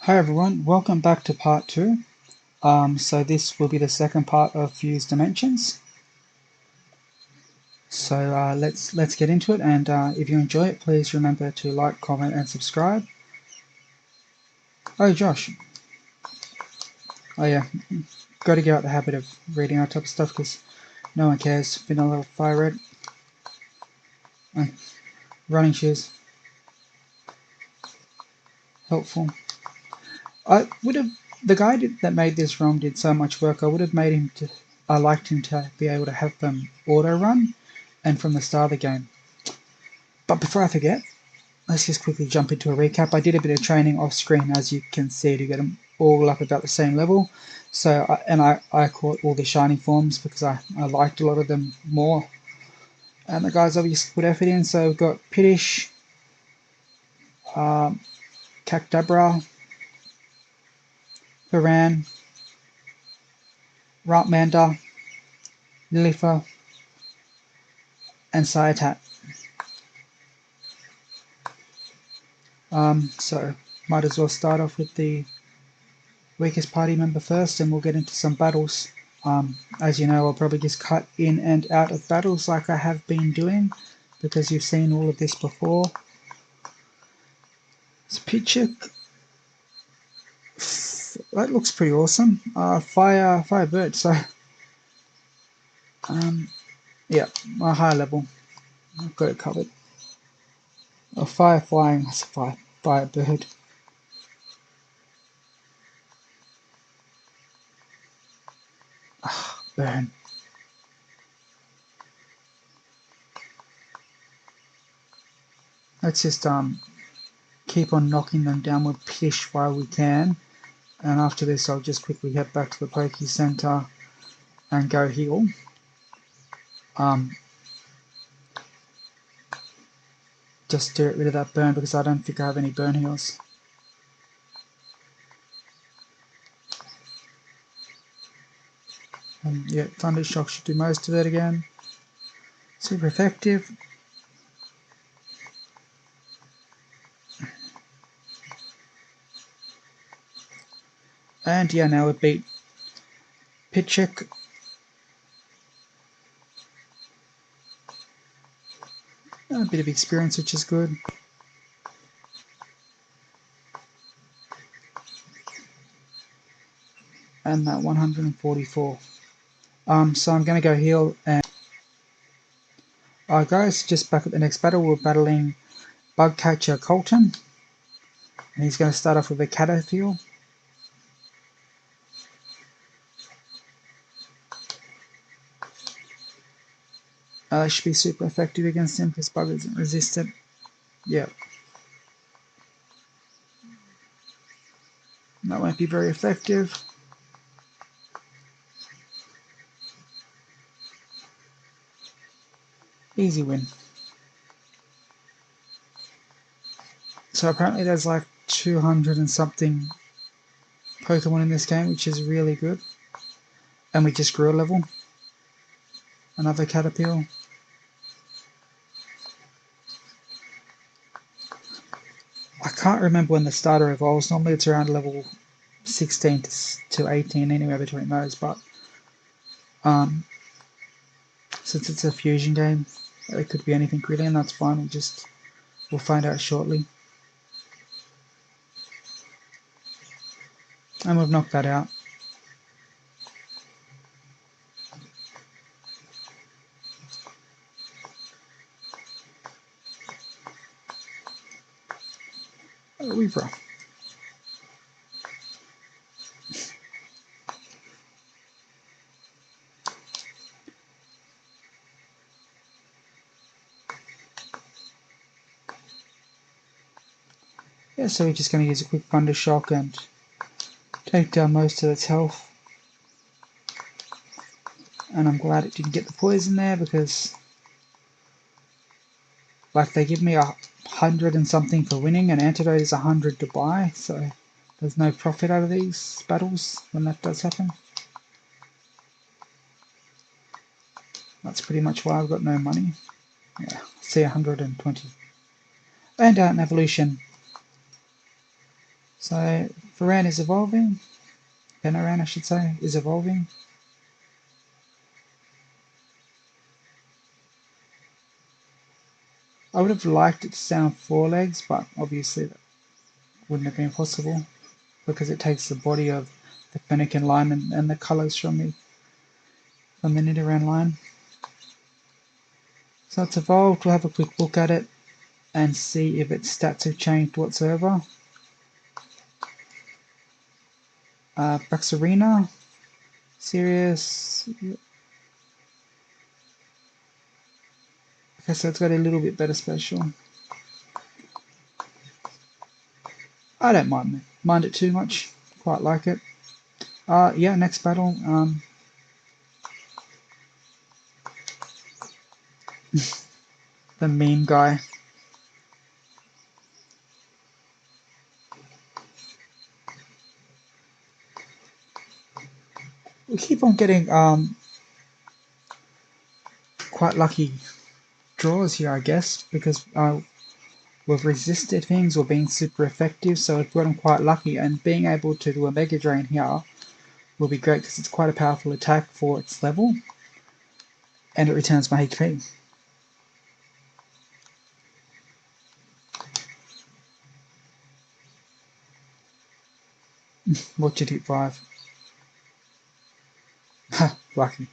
Hi everyone, welcome back to part 2. So this will be the second part of Fused Dimensions. So let's get into it, and if you enjoy it, please remember to like, comment, and subscribe. Oh, Josh. Oh yeah, got to get out the habit of reading our type of stuff because no one cares. Vanilla Fire Red. Running shoes. Helpful. I would have. The guy that made this ROM did so much work. I would have made him to. I liked him to be able to have them auto run, and from the start of the game. But before I forget, let's just quickly jump into a recap. I did a bit of training off screen, as you can see, to get them all up about the same level. So, I caught all the shiny forms because I liked a lot of them more. And the guys obviously put effort in. So we've got Piddish, Cactabra, Varan, Ratmanda, Lilifa, and Saiyatat. So might as well start off with the weakest party member first, and we'll get into some battles. As you know, I'll probably just cut in and out of battles like I have been doing, because you've seen all of this before. It's Pitchuk. That looks pretty awesome. Firebird. So, yeah, my high level. I've got it covered. A fire flying. That's a firebird. Burn. Let's just keep on knocking them down with Pish while we can. And after this, I'll just quickly head back to the Poke Center and go heal. Just to get rid of that burn, because I don't think I have any burn heals. And yeah, Thunder Shock should do most of it again. Super effective. And yeah, now we beat Pitchuk. A bit of experience, which is good. And that 144. So I'm going to go heal. And guys, just back at the next battle, we're battling Catcher Colton. And he's going to start off with a Caterpillar. That should be super effective against him because Bug isn't resistant. Yeah. That won't be very effective. Easy win. So apparently there's like 200 and something Pokemon in this game, which is really good. And we just grew a level. Another Caterpillar. I can't remember when the starter evolves. Normally it's around level 16 to 18, anywhere between those. But since it's a fusion game, it could be anything really, and that's fine. We'll find out shortly. And we've knocked that out. Weaver. Yeah, so we're just going to use a quick Thunder Shock and take down most of its health. And I'm glad it didn't get the poison there, because like they give me 100 and something for winning, and Antidote is 100 to buy, so there's no profit out of these battles when that does happen. That's pretty much why I've got no money. Yeah, see 120. And an evolution. So Varan is evolving. Benaran, I should say, is evolving. I would have liked it to sound 4 legs, but obviously that wouldn't have been possible because it takes the body of the Fennekin line and the colours from the Nidoran line. So it's evolved. We'll have a quick look at it and see if its stats have changed whatsoever. Braxarina, Sirius. Okay, so it's got a little bit better special. I don't mind it too much. Quite like it. Yeah, next battle. The meme guy. We keep on getting quite lucky draws here, I guess, because we've resisted things or been super effective, so we've gotten quite lucky, and being able to do a Mega Drain here will be great because it's quite a powerful attack for its level, and it returns my HP. Watch it hit 5. Ha, lucky.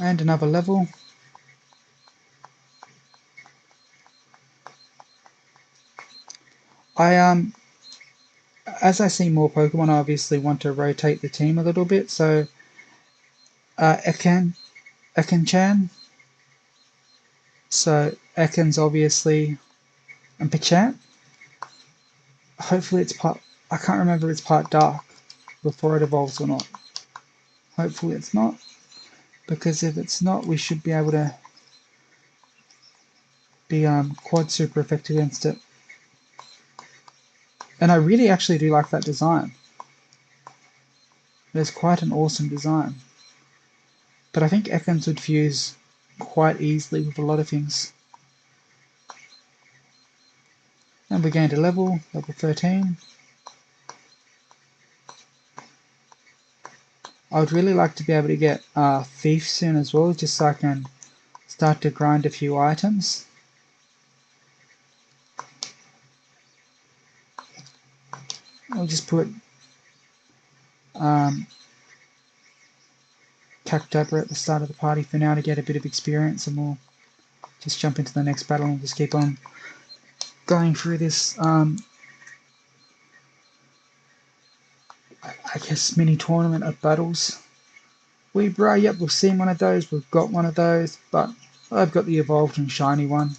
And another level. As I see more Pokemon, I obviously want to rotate the team a little bit. So, Ekan-chan. So Ekan's obviously, and Pachant. Hopefully it's part. I can't remember if it's part dark before it evolves or not. Hopefully it's not, because if it's not, we should be able to be quad super effective against it. And I really actually do like that design. It's quite an awesome design. But I think Ekans would fuse quite easily with a lot of things. And we gained a level 13. I would really like to be able to get Thief soon as well, just so I can start to grind a few items. I'll just put Cactopper at the start of the party for now to get a bit of experience, and we'll just jump into the next battle and just keep on going through this, I guess, mini tournament of battles. Weebra, yep, we've seen one of those, we've got one of those, but I've got the evolved and shiny one.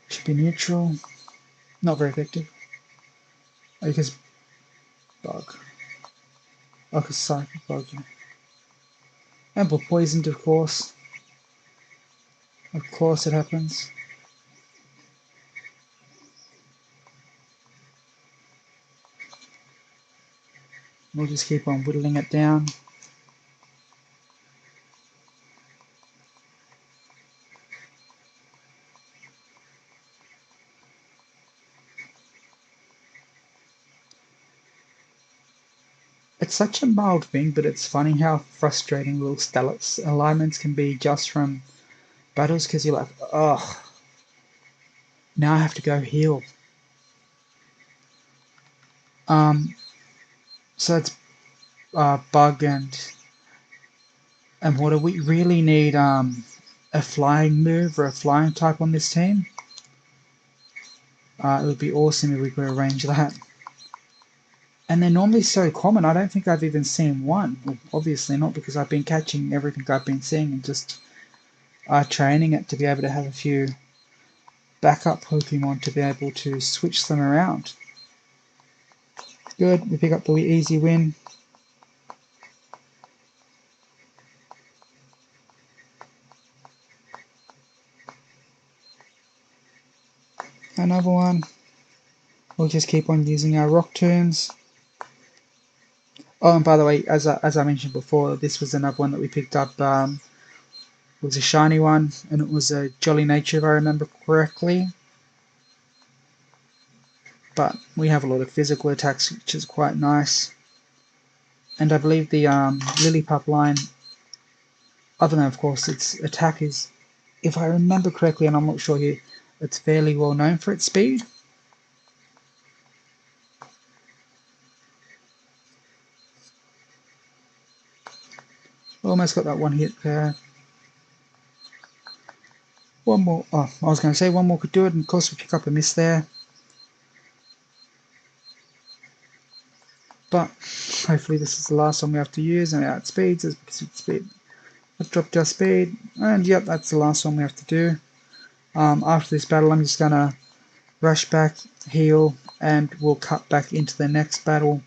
Should be neutral. Not very effective. I guess bug. I guess psychic bug. And we're poisoned, of course. Of course it happens. We'll just keep on whittling it down. It's such a mild thing, but it's funny how frustrating little Stellax alignments can be just from battles, because you're like, ugh, now I have to go heal. So it's bug and water. We really need a flying move or a flying type on this team. It would be awesome if we could arrange that. And they're normally so common. I don't think I've even seen one. Well, obviously not, because I've been catching everything I've been seeing and just training it to be able to have a few backup Pokemon to be able to switch them around. Good, we pick up the easy win. Another one. We'll just keep on using our Rock Tombs. Oh, and by the way, as I mentioned before, this was another one that we picked up. It was a shiny one, and it was a Jolly Nature if I remember correctly. But we have a lot of physical attacks, which is quite nice. And I believe the Lillipup line, other than of course its attack is, if I remember correctly, and I'm not sure here, it's fairly well known for its speed. Almost got that one hit there. One more. Oh, I was going to say one more could do it, and of course we pick up a miss there. But hopefully this is the last one we have to use, and it outspeeds us because it's speed. I've dropped our speed, and yep, that's the last one we have to do. After this battle, I'm just going to rush back, heal, and we'll cut back into the next battle.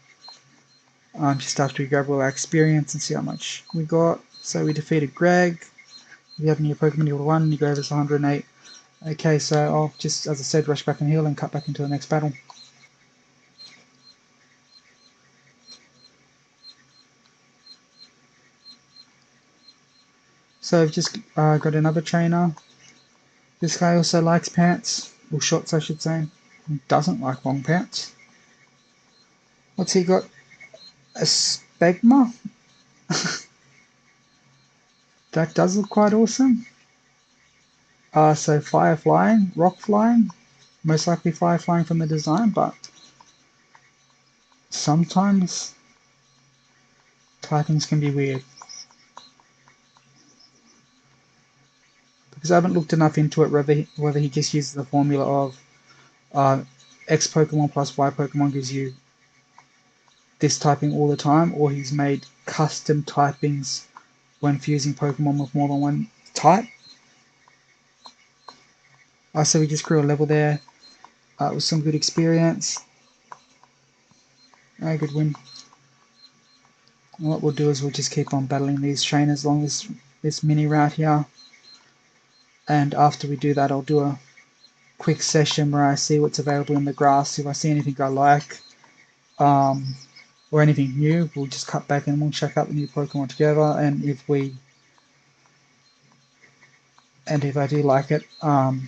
Just after we grab all our experience and see how much we got. So we defeated Greg. If you have any Pokemon level 1, you gave us 108. Okay, so I'll just, as I said, rush back and heal and cut back into the next battle. So I've just got another trainer. This guy also likes pants, or shorts I should say. He doesn't like long pants. What's he got? A Spegma? That does look quite awesome. So fire flying, rock flying, most likely fire flying from the design, but sometimes typings can be weird. Because I haven't looked enough into it whether he just uses the formula of X Pokemon plus Y Pokemon gives you this typing all the time, or he's made custom typings when fusing Pokemon with more than one type. So we just grew a level there with some good experience. A good win. And what we'll do is we'll just keep on battling these trainers along this mini route here. And after we do that, I'll do a quick session where I see what's available in the grass. If I see anything I like, or anything new, we'll just cut back and we'll check out the new Pokemon together. And if I do like it, I'll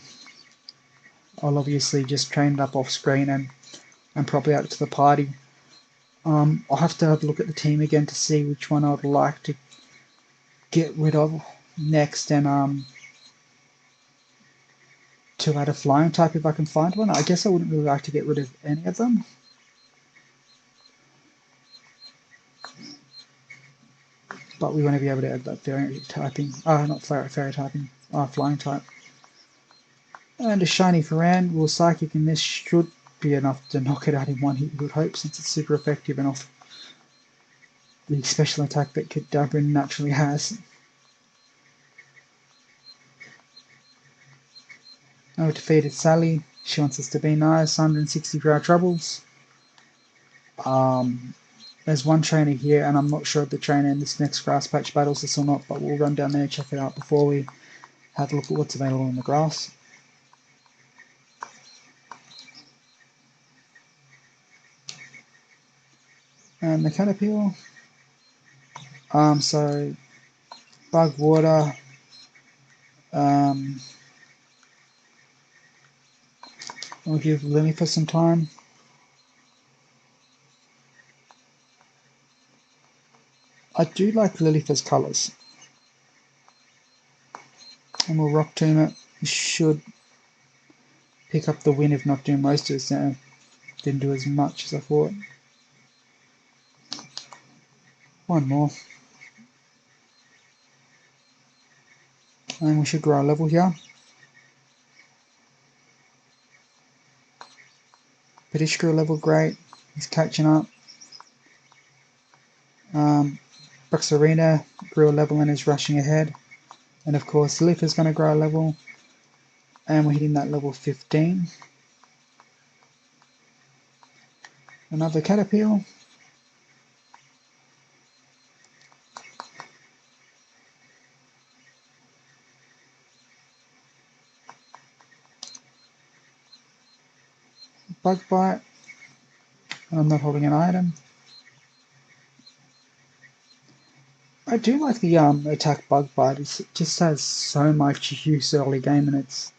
obviously just train it up off screen and probably out to the party. I'll have to have a look at the team again to see which one I'd like to get rid of next, and to add a flying type if I can find one. I guess I wouldn't really like to get rid of any of them. But we want to be able to add that fairy typing, not fairy typing, flying type. And a shiny Ferran will Psychic, and this should be enough to knock it out in one hit, you would hope, since it's super effective and off the special attack that Kadabra naturally has. Now we defeated Sally. She wants us to be nice. 160 for our troubles. There's one trainer here, and I'm not sure if the trainer in this next grass patch battles this or not, but we'll run down there and check it out before we have a look at what's available in the grass. And the Caterpillar. So Bug Water. I'll give Lily for some time. I do like Lillifer's colours. And we'll Rock Tomb it. We should pick up the win if not do most of it. Didn't do as much as I thought. One more. And we should grow our level here. British grew a level, great. He's catching up. Buxarina grew a level and is rushing ahead. And of course, Leaf is going to grow a level. And we're hitting that level 15. Another Caterpillar. Bug Bite. I'm not holding an item. I do like the attack bug bite. It just has so much use early game, and it's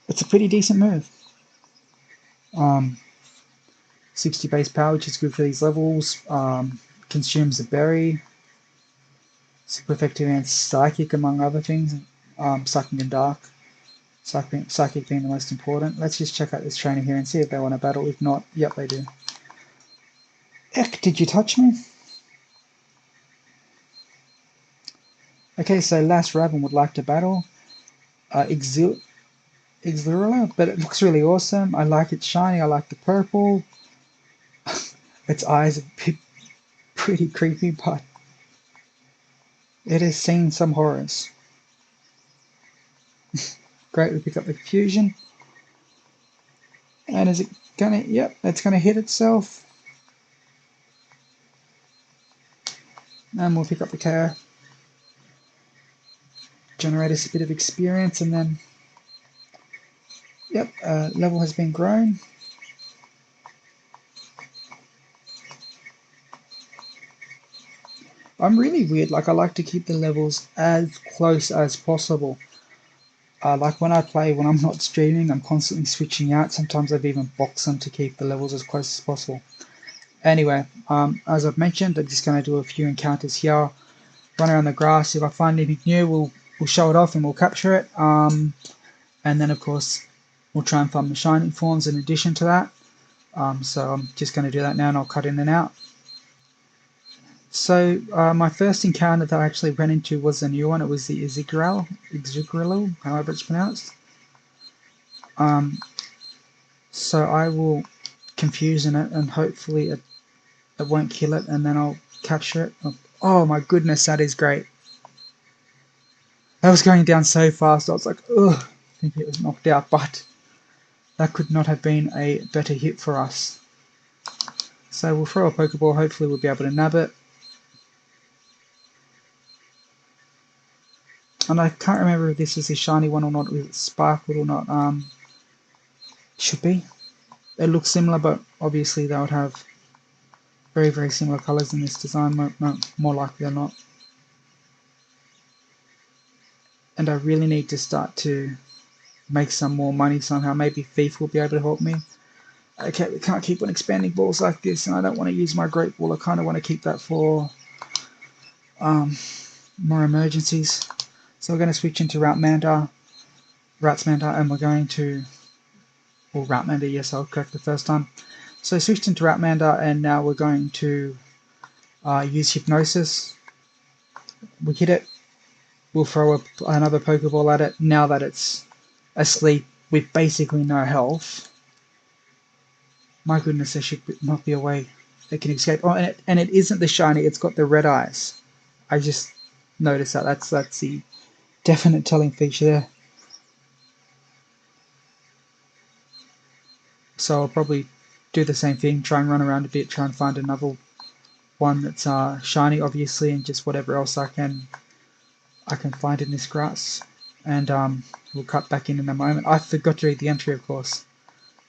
a pretty decent move. 60 base power, which is good for these levels. Consumes a berry. Super effective against Psychic, among other things. Sucking and Dark. Psychic being the most important. Let's just check out this trainer here and see if they want to battle. If not, yep, they do. Eck, did you touch me? Okay, so Last Raven would like to battle. Exilurla, but it looks really awesome. I like it shiny. I like the purple. Its eyes are pretty creepy, but it has seen some horrors. Great, we pick up the Confusion. And is it gonna, yep, it's gonna hit itself. And we'll pick up the KO. Generate us a bit of experience, and then, yep, level has been grown. I'm really weird, like I like to keep the levels as close as possible. Like when I play, when I'm not streaming, I'm constantly switching out. Sometimes I've even boxed them to keep the levels as close as possible. Anyway, as I've mentioned, I'm just going to do a few encounters here. Run around the grass. If I find anything new, we'll show it off and we'll capture it. And then, of course, we'll try and farm the shining forms in addition to that. So I'm just going to do that now, and I'll cut in and out. So my first encounter that I actually ran into was a new one. It was the Exigral, however it's pronounced. So I will confuse in it, and hopefully it won't kill it, and then I'll capture it. Oh my goodness, that is great. That was going down so fast, I was like, ugh, I think it was knocked out, but that could not have been a better hit for us. So we'll throw a Pokeball, hopefully we'll be able to nab it. And I can't remember if this is a shiny one or not, if it sparkled or not. Should be. It looks similar, but obviously they would have very, very similar colours in this design, more likely than not. And I really need to start to make some more money somehow. Maybe Thief will be able to help me. Okay, we can't keep on expanding balls like this, and I don't want to use my Great Ball. I kind of want to keep that for more emergencies. So we're going to switch into Ratsmander, and we're going to, or Ratsmander, yes, I'll correct the first time. So switched into Ratsmander, and now we're going to use Hypnosis. We hit it, we'll throw another Pokeball at it. Now that it's asleep with basically no health, my goodness, there should not be a way it can escape. Oh, and it isn't the shiny, it's got the red eyes. I just noticed that. That's the definite telling feature there. So I'll probably do the same thing, try and run around a bit, try and find another one that's shiny, obviously, and just whatever else I can find in this grass. And we'll cut back in a moment. I forgot to read the entry, of course.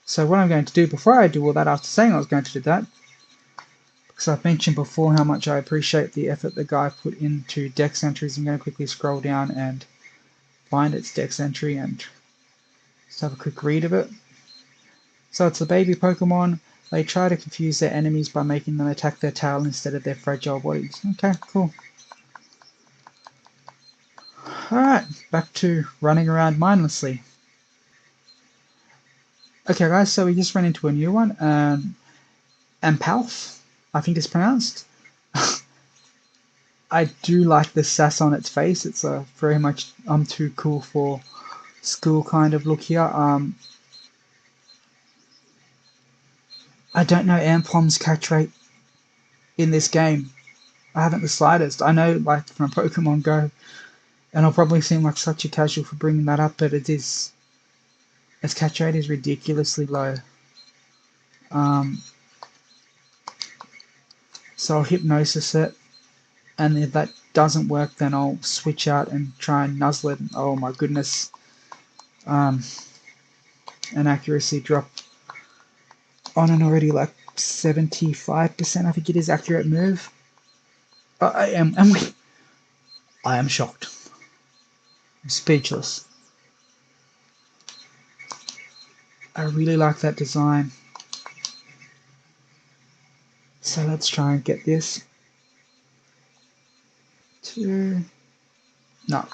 So what I'm going to do before I do all that, after saying I was going to do that, because I've mentioned before how much I appreciate the effort the guy put into Dex entries, I'm going to quickly scroll down and find its Dex entry and just have a quick read of it. So it's the baby Pokemon. They try to confuse their enemies by making them attack their tail instead of their fragile bodies. Okay, cool. Alright, back to running around mindlessly. Okay guys, so we just ran into a new one, Ampalf, I think it's pronounced. I do like the sass on its face. It's a very much I'm too cool for school kind of look here. I don't know Ampom's catch rate in this game. I haven't the slightest. I know, like, from Pokemon Go, and I'll probably seem like such a casual for bringing that up, but its catch rate is ridiculously low. So I'll Hypnosis it, and if that doesn't work, then I'll switch out and try and nuzzle it. Oh my goodness. An accuracy drop on an already like 75%, I think it is, accurate move. I am shocked. I'm speechless. I really like that design. So let's try and get this to... No.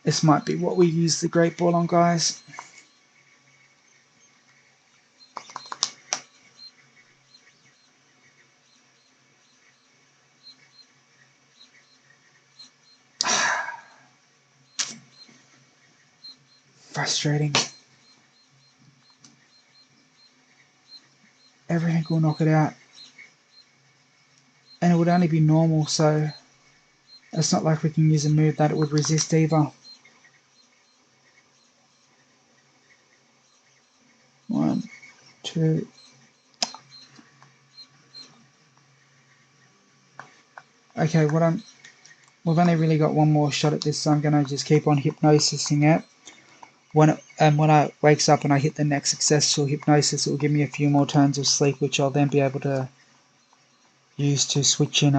This might be what we use the great ball on, guys. Frustrating. Everything will knock it out. And it would only be normal, so it's not like we can use a move that it would resist either. 1, 2. Okay, we've only really got one more shot at this, so I'm gonna just keep on hypnosising it. When it wakes up and I hit the next successful hypnosis, it will give me a few more turns of sleep, which I'll then be able to use to switch in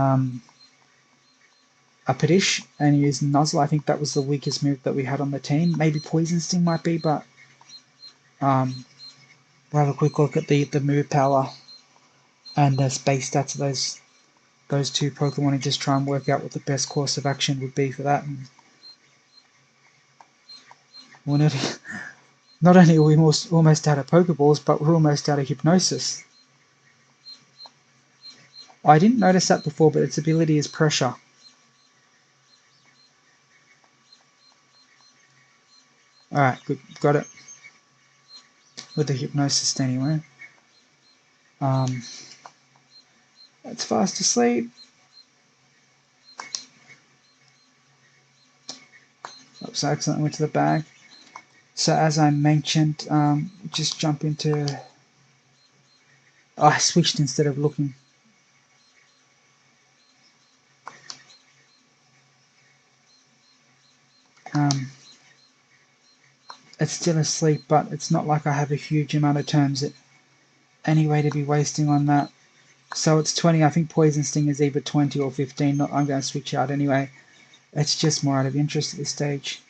Upper Dish and use Nuzzle. I think that was the weakest move that we had on the team. Maybe Poison Sting might be, but we'll have a quick look at the move power and the space stats of those two Pokemon and just try and work out what the best course of action would be for that. And not only are we almost out of Pokeballs, but we're almost out of Hypnosis. I didn't notice that before, but its ability is Pressure. Alright, good, got it. With the Hypnosis anyway. It's fast asleep. Oops, I accidentally went to the bag. So as I mentioned, just jump into... Oh, I switched instead of looking. It's still asleep, but it's not like I have a huge amount of turns anyway to be wasting on that. So it's 20. I think Poison Sting is either 20 or 15. I'm going to switch out anyway. It's just more out of interest at this stage.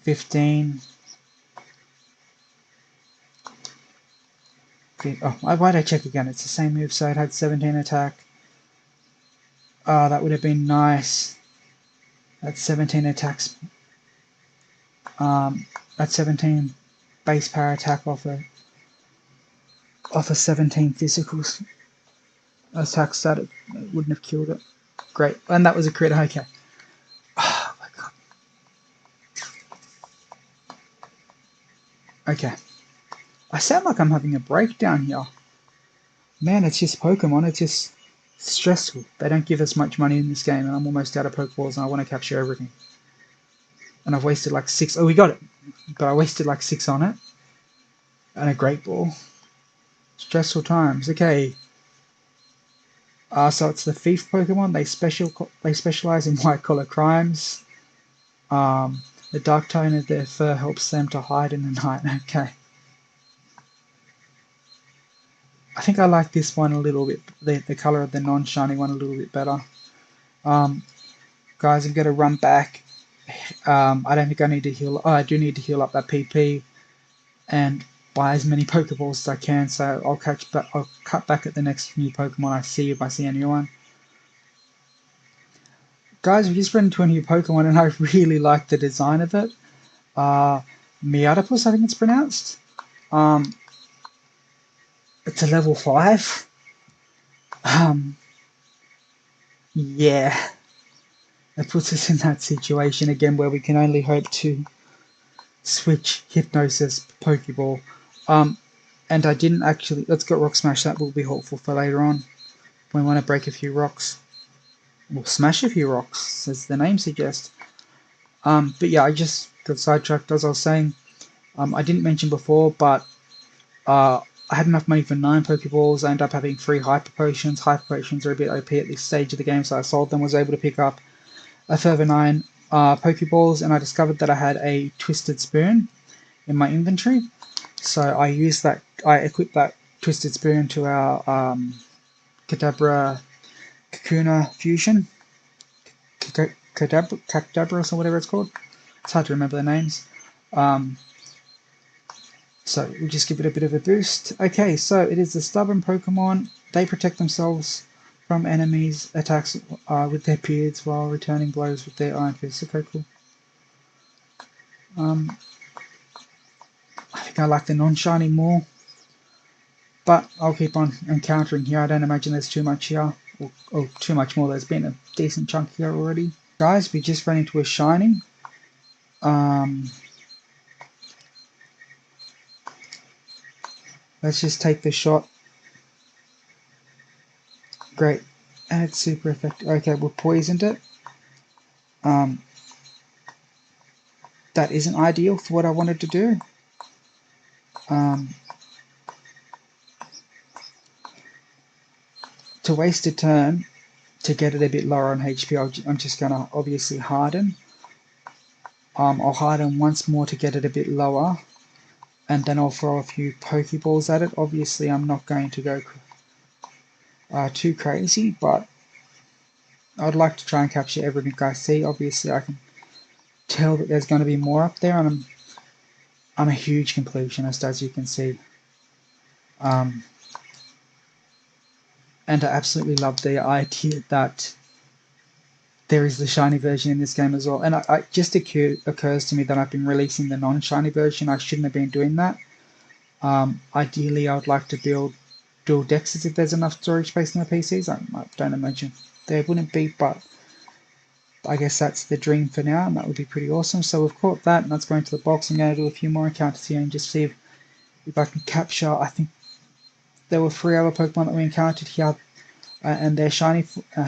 15. Oh, why'd I check again? It's the same move, so it had 17 attack. Oh, that would have been nice. That's 17 attacks. That's 17 base power attack off a 17 physicals attacks that it wouldn't have killed it. Great, and that was a crit. Okay. Oh my god. Okay. I sound like I'm having a breakdown here. Man, it's just Pokemon. It's just stressful. They don't give us much money in this game, and I'm almost out of Pokeballs, and I want to capture everything. And I've wasted like 6. Oh, we got it. But I wasted like 6 on it. And a Great Ball. Stressful times. Okay. So it's the Thief Pokemon. They specialize in white collar crimes. The dark tone of their fur helps them to hide in the night. Okay. I think I like this one a little bit. The color of the non-shiny one a little bit better. Guys, I'm going to run back. I don't think I need to heal. Oh, I do need to heal up that PP and buy as many Pokeballs as I can. So I'll cut back at the next new Pokemon I see if I see a new one. Guys, we just ran into a new Pokemon and I really like the design of it. Meowdopus, I think it's pronounced. It's a level 5. Yeah. It puts us in that situation again where we can only hope to switch Hypnosis Pokeball. And I didn't actually... Let's go Rock Smash. That will be helpful for later on. We want to break a few rocks. We'll smash a few rocks, as the name suggests. But yeah, I just got sidetracked as I was saying. I didn't mention before, but I had enough money for 9 Pokeballs. I ended up having 3 Hyper Potions. Hyper Potions are a bit OP at this stage of the game, so I sold them, was able to pick up a further 9 Pokeballs, and I discovered that I had a Twisted Spoon in my inventory. So I used that, I equipped that Twisted Spoon to our Kadabra Kakuna Fusion, Kadabra or whatever it's called. It's hard to remember the names. So we'll just give it a bit of a boost. Okay, so it is the stubborn Pokemon. They protect themselves from enemies' attacks with their beards while returning blows with their iron fists. Okay, cool. I think I like the non-shiny more, but I'll keep on encountering here. I don't imagine there's too much here, or too much more. There's been a decent chunk here already. Guys, we just ran into a shiny. Let's just take the shot. Great. And it's super effective. Okay, we poisoned it. That isn't ideal for what I wanted to do. To waste a turn to get it a bit lower on HP, I'm just going to obviously harden. I'll harden once more to get it a bit lower, and then I'll throw a few Pokeballs at it. Obviously, I'm not going to go too crazy, but I'd like to try and capture everything I see. Obviously, I can tell that there's going to be more up there, and I'm a huge completionist, as you can see. And I absolutely love the idea that there is the shiny version in this game as well. And it just occurs to me that I've been releasing the non-shiny version. I shouldn't have been doing that. Ideally, I would like to build dual dexes if there's enough storage space in the PCs. I don't imagine there wouldn't be, but I guess that's the dream for now, and that would be pretty awesome. So we've caught that, and that's going to the box. I'm going to do a few more encounters here and just see if I can capture. I think there were 3 other Pokemon that we encountered here, and they're shiny,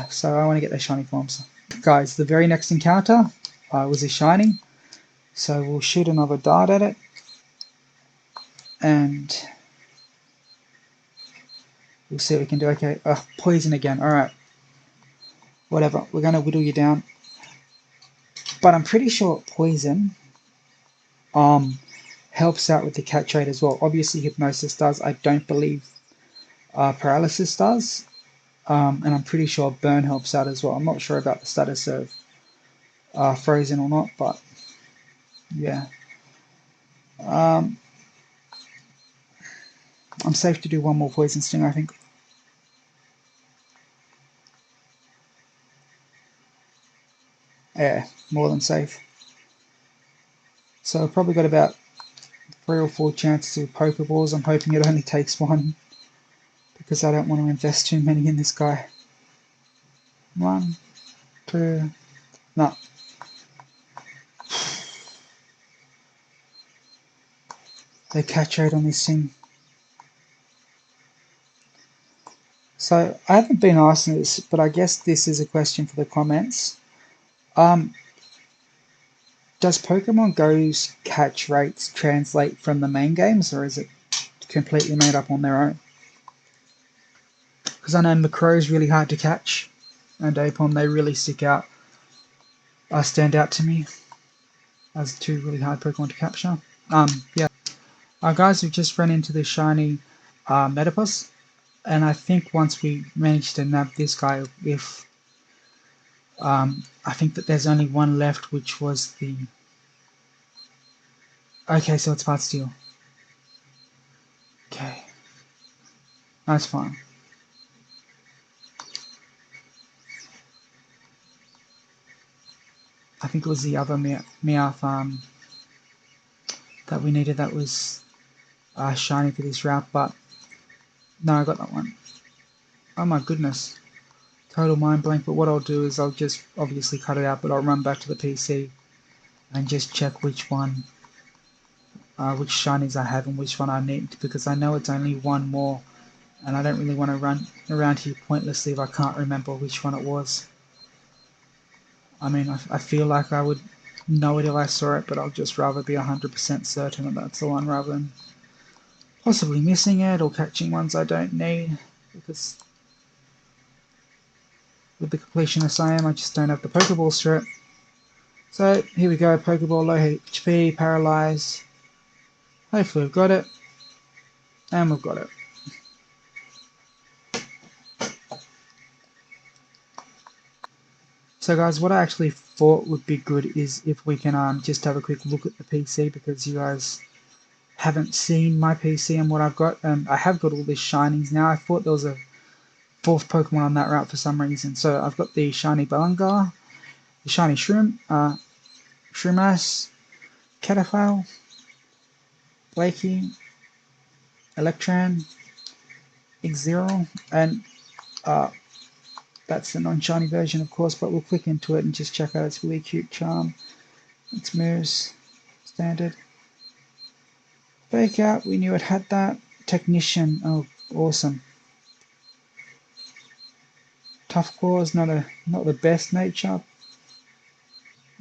so I want to get their shiny forms. Guys, the very next encounter was a shiny, so we'll shoot another dart at it, and we'll see what we can do. Okay, poison again. Alright, whatever, we're going to whittle you down. But I'm pretty sure poison helps out with the catch rate as well. Obviously hypnosis does. I don't believe paralysis does. And I'm pretty sure burn helps out as well. I'm not sure about the status of frozen or not, but yeah. I'm safe to do one more poison sting, I think. Yeah, more than safe. So I've probably got about 3 or 4 chances with Pokeballs. I'm hoping it only takes 1, because I don't want to invest too many in this guy. 1, 2, no. The catch rate on this thing. So I haven't been asking this, but I guess this is a question for the comments. Does Pokemon Go's catch rates translate from the main games, or is it completely made up on their own? Because I know Macro is really hard to catch, and Apom, they really stand out to me as 2 really hard Pokemon to capture. Yeah. Guys, we've just run into the shiny Metapus, and I think once we manage to nab this guy, if I think that there's only 1 left, which was the... Okay, so it's part steel. Okay. That's fine. I think it was the other Meowth that we needed that was shiny for this route, but no, I got that one. Oh my goodness. Total mind blank, but what I'll do is I'll just obviously cut it out, but I'll run back to the PC and just check which shinies I have and which one I need, because I know it's only 1 more, and I don't really want to run around here pointlessly if I can't remember which one it was. I mean, I feel like I would know it if I saw it, but I'll just rather be 100% certain that that's the one, rather than possibly missing it or catching ones I don't need, because with the completionist I am, I just don't have the Pokeballs for it. So here we go, Pokeball, low HP, paralyze. Hopefully we've got it, and we've got it. So guys, what I actually thought would be good is if we can just have a quick look at the PC, because you guys haven't seen my PC and what I've got. I have got all these shinies now. I thought there was a fourth Pokemon on that route for some reason. So I've got the shiny Belangar, the shiny Shroom, Shroomass, Catafile, Blakey, Electran, X-Zero, and that's the non-shiny version, of course, but we'll click into it and just check out its really cute charm. Its mirrors, standard. Fake out, we knew it had that. Technician, oh, awesome. Tough Claws, not the best nature.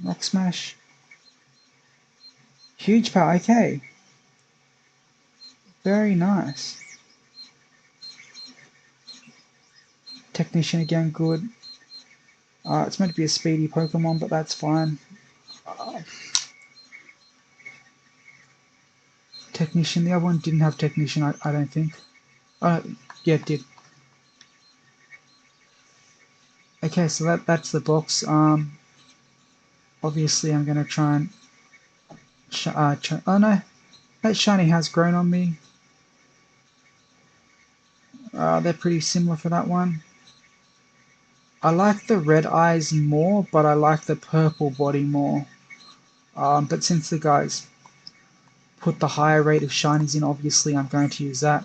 Rock Smash. Huge power, okay. Very nice. Technician again, good. It's meant to be a speedy Pokemon, but that's fine. Technician, the other one didn't have Technician, I don't think. Oh, yeah, it did. Okay, so that's the box. Obviously I'm gonna try and oh no, that shiny has grown on me. They're pretty similar for that one. I like the red eyes more, but I like the purple body more. But since the guys put the higher rate of shinies in, obviously I'm going to use that.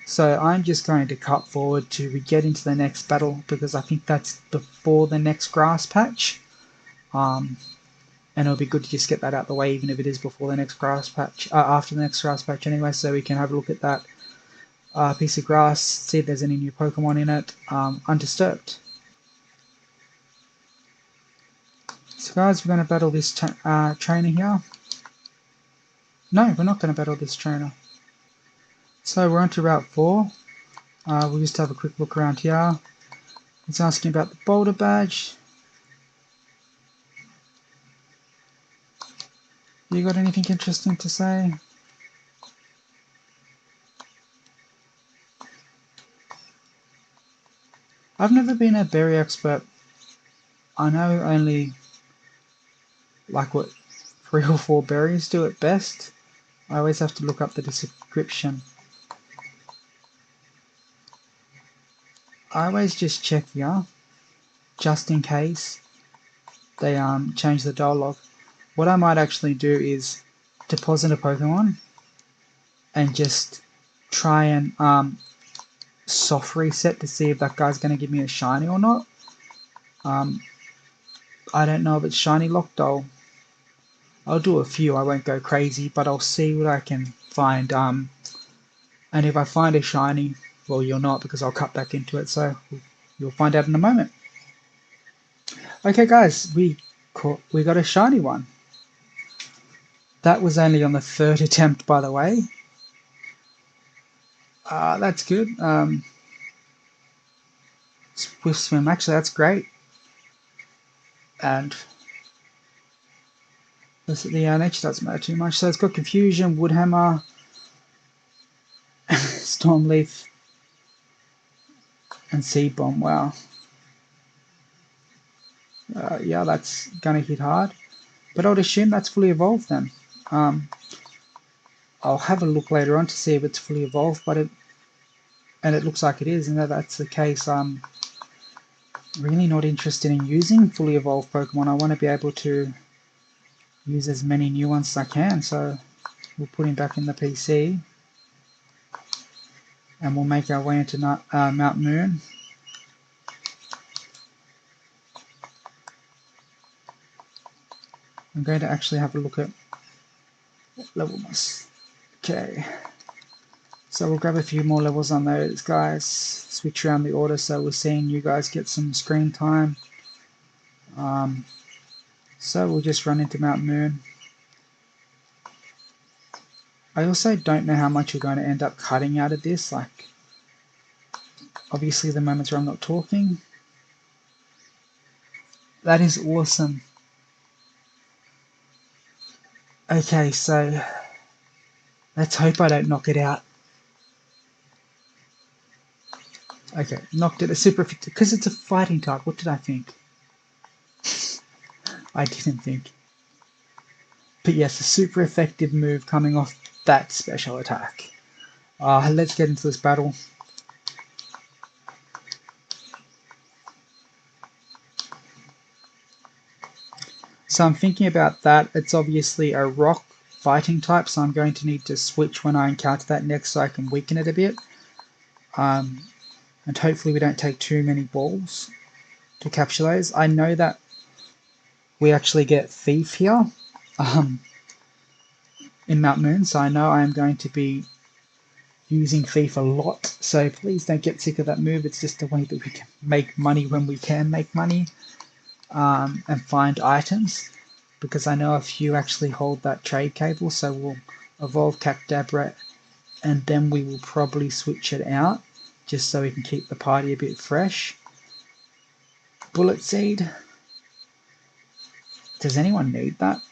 So I'm just going to cut forward to get into the next battle, because I think that's before the next grass patch. And it'll be good to just get that out of the way, even if it is before the next grass patch, after the next grass patch anyway, so we can have a look at that piece of grass, see if there's any new Pokemon in it, undisturbed. So guys, we're going to battle this trainer here. No, we're not going to battle this trainer. So we're on to Route 4. We'll just have a quick look around here. It's asking about the Boulder Badge. You got anything interesting to say? I've never been a berry expert. I know only like what 3 or 4 berries do at best. I always have to look up the description. I always just check here, just in case they change the dialogue. What I might actually do is deposit a Pokemon and just try and soft reset to see if that guy's going to give me a shiny or not. I don't know if it's shiny locked. I'll do a few. I won't go crazy, but I'll see what I can find. And if I find a shiny, well, you'll not, because I'll cut back into it. So you'll find out in a moment. Okay, guys, we got a shiny one. That was only on the 3rd attempt, by the way. That's good. Swift Swim, actually, that's great. And the nature doesn't matter too much. So it's got Confusion, Woodhammer, Stormleaf, and Seed Bomb. Wow. Yeah, that's gonna hit hard. But I would assume that's fully evolved then. I'll have a look later on to see if it's fully evolved, but it looks like it is, and if that's the case, I'm really not interested in using fully evolved Pokemon. I want to be able to use as many new ones as I can, so we'll put him back in the PC and we'll make our way into Mount Moon. I'm going to actually have a look at what level must. Okay, so we'll grab a few more levels on those guys, switch around the order so we're seeing you guys get some screen time. So we'll just run into Mount Moon. I also don't know how much we're going to end up cutting out of this, like obviously the moments where I'm not talking. That is awesome. Okay, so let's hope I don't knock it out. Okay, knocked it a super, because it's a fighting type. What did I think? I didn't think. But yes, a super effective move coming off that special attack. Let's get into this battle. So I'm thinking about that. It's obviously a rock fighting type, so I'm going to need to switch when I encounter that next so I can weaken it a bit. And hopefully we don't take too many balls to capture those. I know that we actually get Thief here in Mount Moon, so I know I am going to be using Thief a lot. So please don't get sick of that move. It's just a way that we can make money when we can make money, and find items. Because I know a few actually hold that trade cable, so we'll evolve Cactadabra and then we will probably switch it out just so we can keep the party a bit fresh. Bullet Seed. Does anyone need that?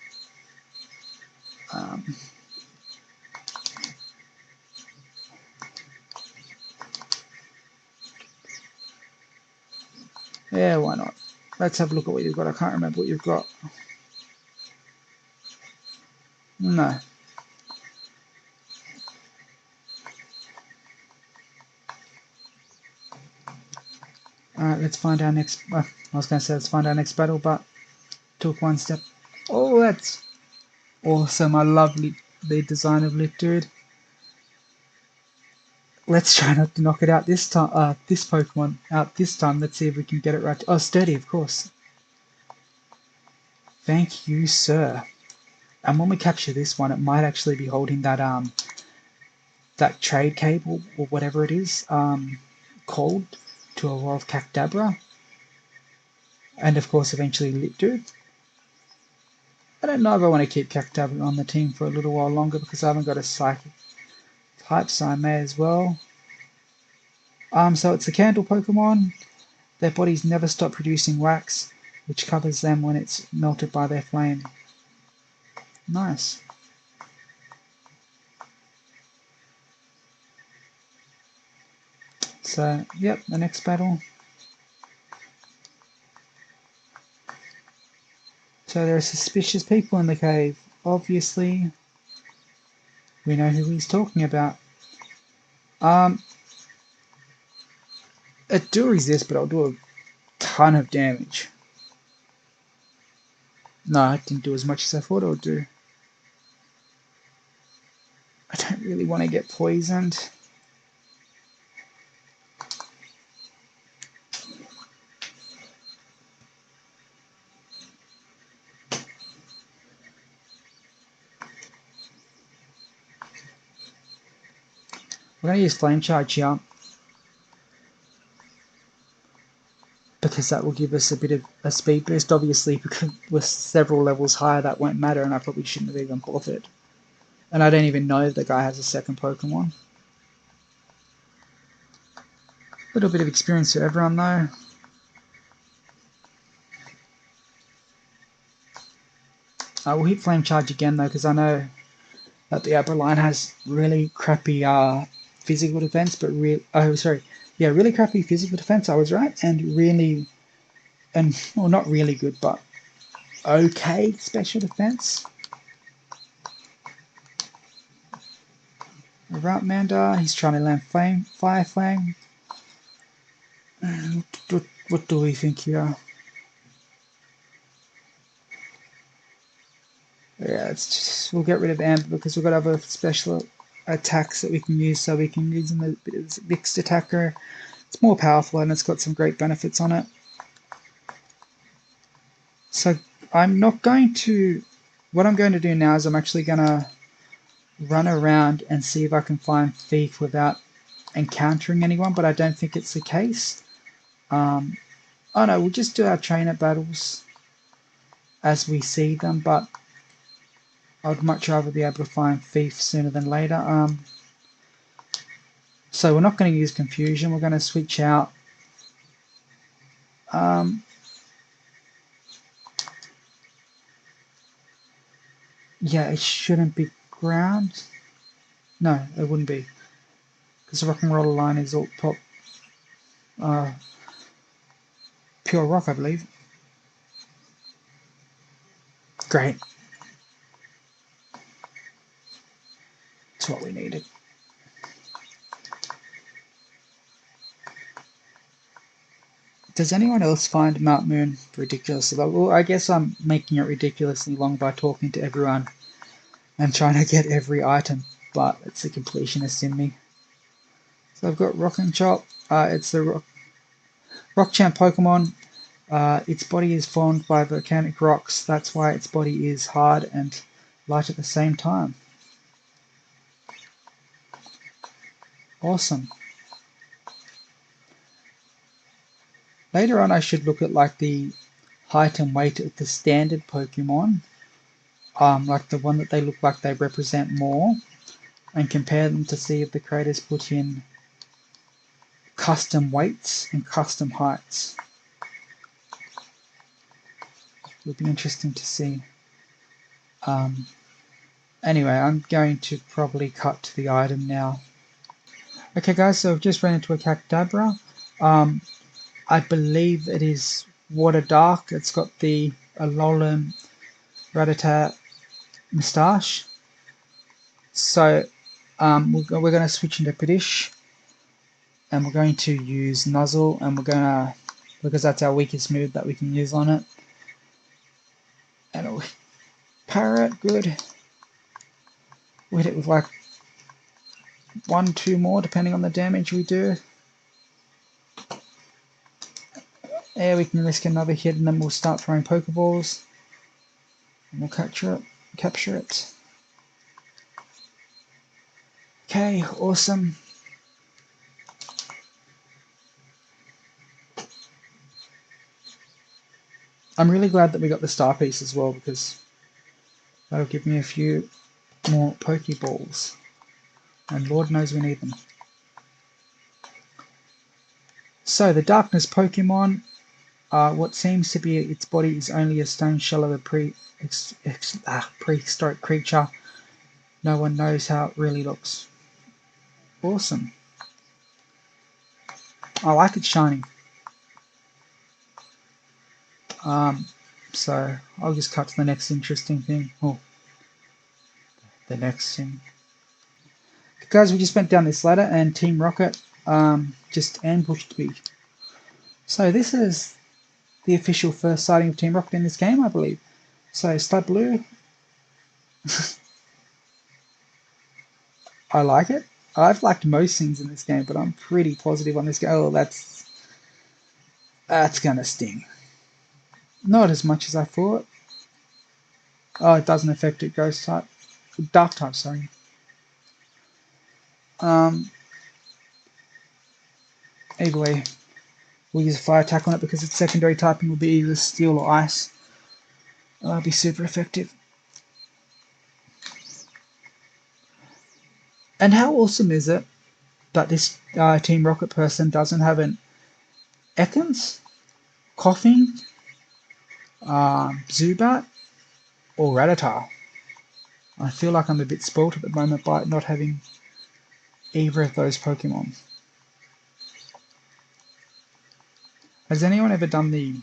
Yeah, why not? Let's have a look at what you've got. I can't remember what you've got. No. Alright, let's find our next... I was going to say let's find our next battle, but took one step. Oh, that's awesome. I love the design of Lit Dude. Let's try not to knock it out this time. This Pokemon out this time. Let's see if we can get it right. Oh, Sturdy, of course. Thank you, sir. And when we capture this one, it might actually be holding that that trade cable or whatever it is called to evolve Cactadabra, and of course eventually Lit Dude. I don't know if I want to keep Cactadabra on the team for a little while longer because I haven't got a Psychic type, so I may as well. So it's a candle Pokemon. Their bodies never stop producing wax, which covers them when it's melted by their flame. Nice. So, yep, the next battle. So there are suspicious people in the cave. Obviously, we know who he's talking about. It do resist, but I'll do a ton of damage. No, I didn't do as much as I thought I would do. I don't really want to get poisoned. We're going to use Flame Charge here, because that will give us a bit of a speed boost. Obviously, because we're several levels higher, that won't matter, and I probably shouldn't have even bothered. And I don't even know the guy has a second Pokemon. A little bit of experience for everyone, though. I will hit Flame Charge again, though, because I know that the upper line has really crappy physical defense, but really crappy physical defense. I was right, well, not really good, but okay special defense. Right, Manda, he's trying to land Fire Flame. What do we think here? Yeah, we'll get rid of Amber because we've got other special attacks that we can use, so we can use them a bit as a mixed attacker. It's more powerful and it's got some great benefits on it. So I'm not going to... What I'm going to do now is I'm actually going to run around and see if I can find Thief without encountering anyone, but I don't think it's the case. Oh no, we'll just do our trainer battles as we see them, but I'd much rather be able to find Thief sooner than later. So we're not going to use Confusion, we're going to switch out. Yeah, it shouldn't be ground. No, it wouldn't be. Because the Rock and Roller line is all pure rock, I believe. Great. That's what we needed. Does anyone else find Mount Moon ridiculously long? Well, I guess I'm making it ridiculously long by talking to everyone and trying to get every item, but it's the completionist in me. So I've got Rock and Chop. It's the Rock Champ Pokemon. Its body is formed by volcanic rocks. That's why its body is hard and light at the same time. Awesome. Later on I should look at like the height and weight of the standard Pokemon, like the one that they look like they represent more, and compare them to see if the creators put in custom weights and custom heights. It'll be interesting to see. Anyway, I'm going to probably cut to the item now. Okay guys, so I've just ran into a Cactabra. I believe it is Water Dark. It's got the Alolan Rattata moustache. So we're going to switch into Piddish, and we're going to use Nuzzle, and we're going to, because that's our weakest move that we can use on it. And it'll Parrot, good. We'll hit it with like 1-2 more depending on the damage we do. Yeah, we can risk another hit and then we'll start throwing Pokeballs. And we'll capture it. Okay, awesome. I'm really glad that we got the star piece as well, because that'll give me a few more Pokeballs. And Lord knows we need them. So the Darkness Pokemon, what seems to be its body is only a stone shell of a prehistoric creature. No one knows how it really looks. Awesome. I like it shiny. So I'll just cut to the next interesting thing. Oh, the next thing. Guys, we just went down this ladder and Team Rocket just ambushed me. So this is the official first sighting of Team Rocket in this game, I believe. So Stud Blue. I like it. I've liked most things in this game, but I'm pretty positive on this game. Oh, that's gonna sting. Not as much as I thought. Oh, it doesn't affect it. Ghost type, Dark type. Sorry. Either way, we'll use a fire attack on it because its secondary typing will be either steel or ice. That'll be super effective. And how awesome is it that this Team Rocket person doesn't have an Ekans, Coughing, Zubat, or Rattata? I feel like I'm a bit spoilt at the moment by not having either of those Pokemon. Has anyone ever done the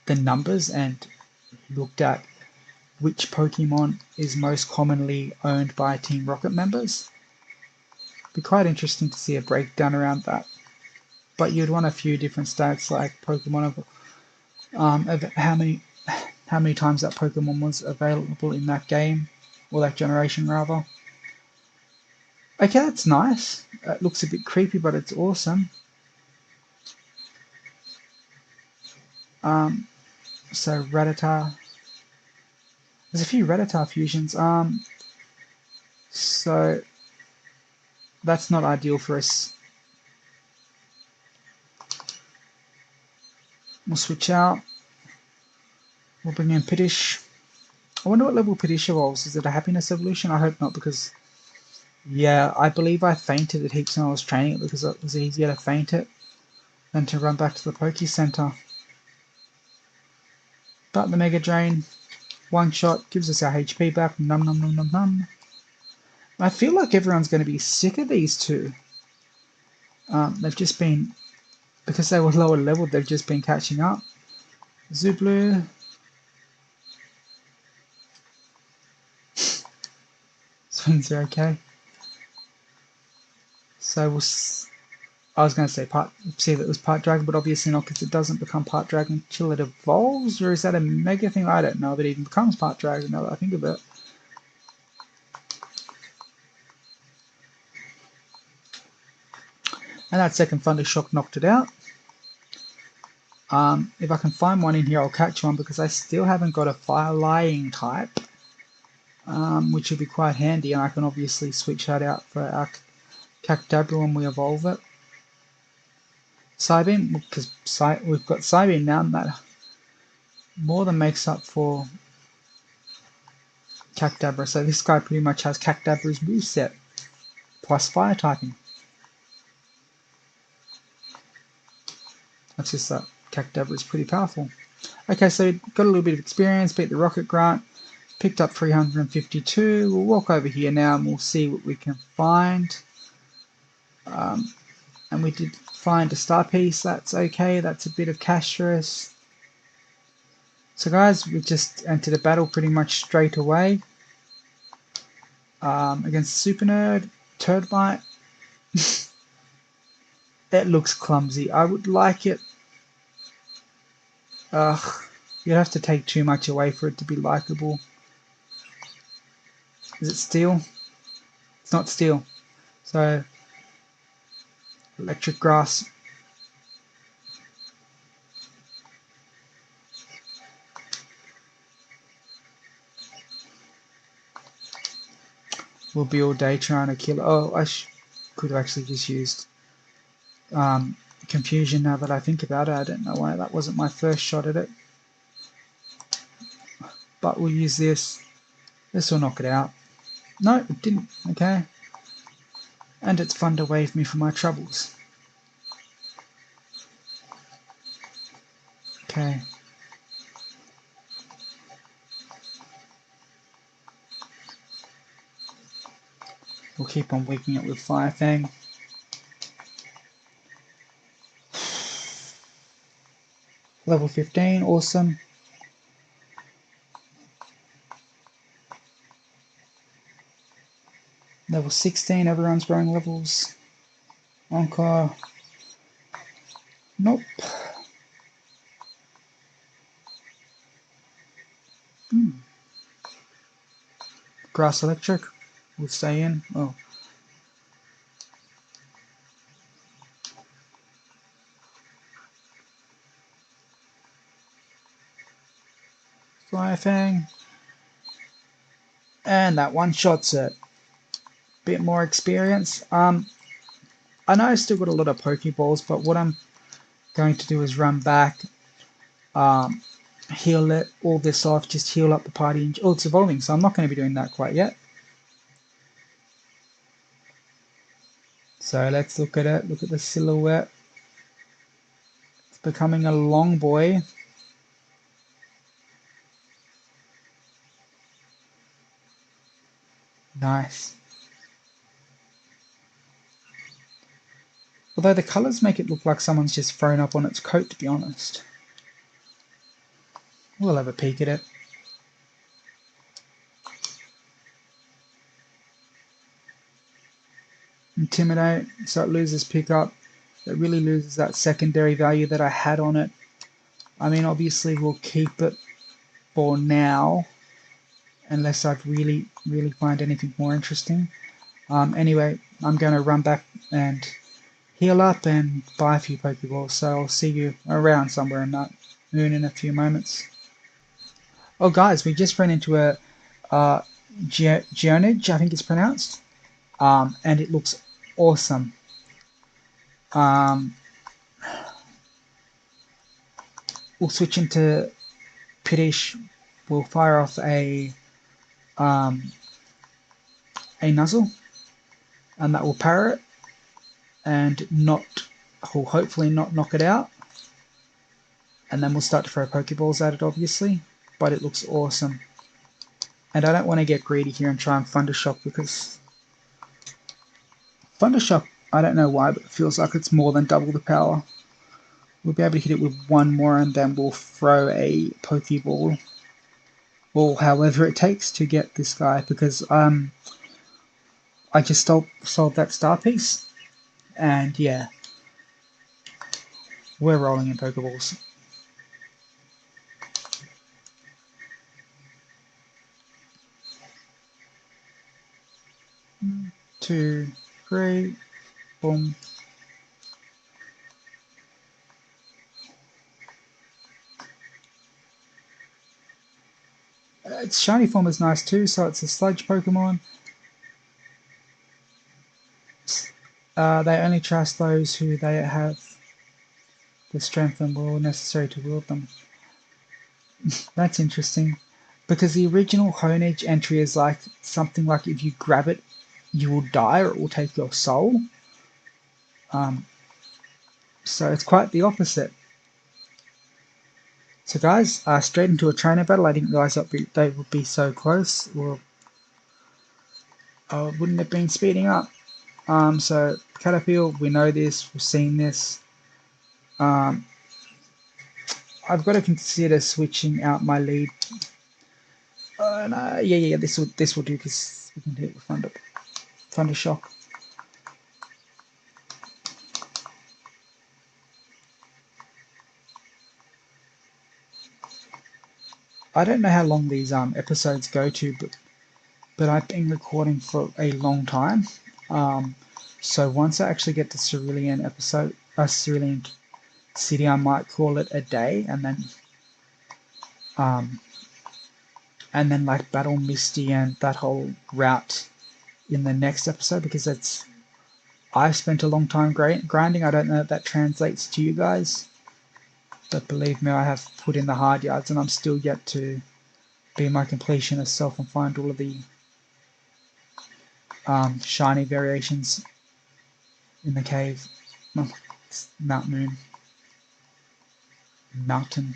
numbers and looked at which Pokemon is most commonly owned by Team Rocket members? It'd be quite interesting to see a breakdown around that. But you'd want a few different stats like Pokemon of how many times that Pokemon was available in that game, or that generation rather. Okay, that's nice. It looks a bit creepy, but it's awesome. So Rattata. There's a few Rattata fusions. So that's not ideal for us. We'll switch out. We'll bring in Piddish. I wonder what level Piddish evolves. Is it a happiness evolution? I hope not, because yeah, I believe I fainted it heaps when I was training it because it was easier to faint it than to run back to the Poke Center. But the Mega Drain, one shot, gives us our HP back. Num num num num num. I feel like everyone's going to be sick of these two. They've just been, because they were lower leveled, they've just been catching up. Zublu, buttons are okay. So I was going to say see if it was part dragon, but obviously not, because it doesn't become part dragon until it evolves. Or is that a mega thing? I don't know if it even becomes part dragon now that I think of it. And that second Thundershock knocked it out. If I can find one in here, I'll catch one, because I still haven't got a flying type, which would be quite handy, and I can obviously switch that out for our Cactadra when we evolve it. Psybeam, because we've got Psybeam now, and that more than makes up for Cactadra. So this guy pretty much has Cactadra's moveset plus fire typing. That's just that Cactadra is pretty powerful. Okay, so got a little bit of experience, beat the Rocket Grant, picked up 352. We'll walk over here now and we'll see what we can find. And we did find a star piece. That's okay. That's a bit of cash for us. So guys, we just entered a battle pretty much straight away against Super Nerd, Turdbite. It looks clumsy. I would like it. You'd have to take too much away for it to be likable. Is it steel? It's not steel. So, electric grass. We'll be all day trying to kill it. Oh, I could have actually just used confusion now that I think about it. I don't know why that wasn't my first shot at it. But we'll use this. This will knock it out. No, it didn't. Okay. And it's fun to wave me for my troubles. Okay. We'll keep on waking it with Fire Fang. Level 15, awesome. Level 16, everyone's growing levels. Encore. Nope. Grass Electric will stay in. Oh. Fire Fang. And that one shots it. Bit more experience. I know I still got a lot of Pokeballs, but what I'm going to do is run back, heal it, all this off, just heal up the party. Oh, it's evolving, so I'm not going to be doing that quite yet. So let's look at it. Look at the silhouette. It's becoming a long boy. Nice. Although the colours make it look like someone's just thrown up on its coat, to be honest. We'll have a peek at it. Intimidate, so it loses pickup. It really loses that secondary value that I had on it. I mean, obviously we'll keep it for now, unless I really find anything more interesting. Anyway, I'm going to run back and heal up and buy a few Pokeballs, so I'll see you around somewhere in that moon in a few moments. Oh guys, we just ran into a Geonage, I think it's pronounced, and it looks awesome. We'll switch into Piddish. We'll fire off a Nuzzle, and that will parry it and will hopefully not knock it out. And then we'll start to throw Pokeballs at it, obviously, but it looks awesome. And I don't want to get greedy here and try and Thundershock, because Thundershock, I don't know why, but it feels like it's more than double the power. We'll be able to hit it with one more, and then we'll throw a Pokeball, or however it takes to get this guy, because I just sold that star piece, and yeah, we're rolling in Pokeballs. Two, three, boom. Its shiny form is nice too, so it's a sludge Pokemon. They only trust those who they have the strength and will necessary to wield them. That's interesting, because the original Honedge entry is like something like if you grab it, you will die or it will take your soul. So it's quite the opposite. So guys, straight into a trainer battle. I didn't realize that they would be so close. Well, I wouldn't have been speeding up. So Caterpillar, we know this, we've seen this. I've got to consider switching out my lead. No, yeah, this will do because we can hit with Thunder Shock. I don't know how long these episodes go to, but I've been recording for a long time. So once I actually get to Cerulean episode, Cerulean City, I might call it a day, and then like Battle Misty and that whole route in the next episode, because I've spent a long time grinding. I don't know if that translates to you guys, but believe me, I have put in the hard yards, and I'm still yet to be my completionist self and find all of the shiny variations in the cave. Mount Moon. Mountain.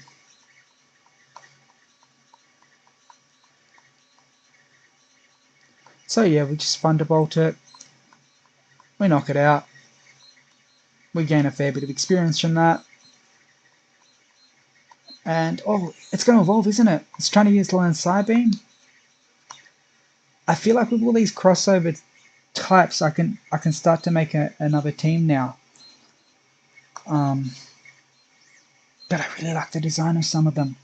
So yeah, we just Thunderbolt it. We knock it out. We gain a fair bit of experience from that. And oh, it's going to evolve, isn't it? It's trying to use Learn Psybeam. I feel like with all these crossover types, I can start to make another team now. But I really like the design of some of them,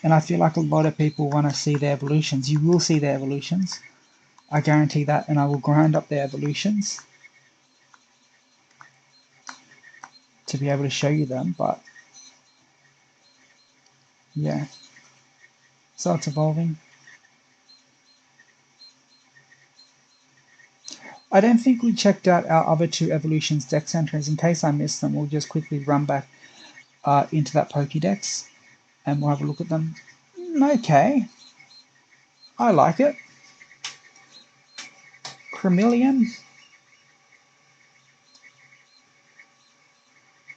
and I feel like a lot of people want to see their evolutions. You will see their evolutions, I guarantee that, and I will grind up their evolutions to be able to show you them. But yeah, so it's evolving. I don't think we checked out our other two evolutions dex entries. In case I missed them, we'll just quickly run back into that Pokédex and we'll have a look at them. Okay, I like it. Chromeleon.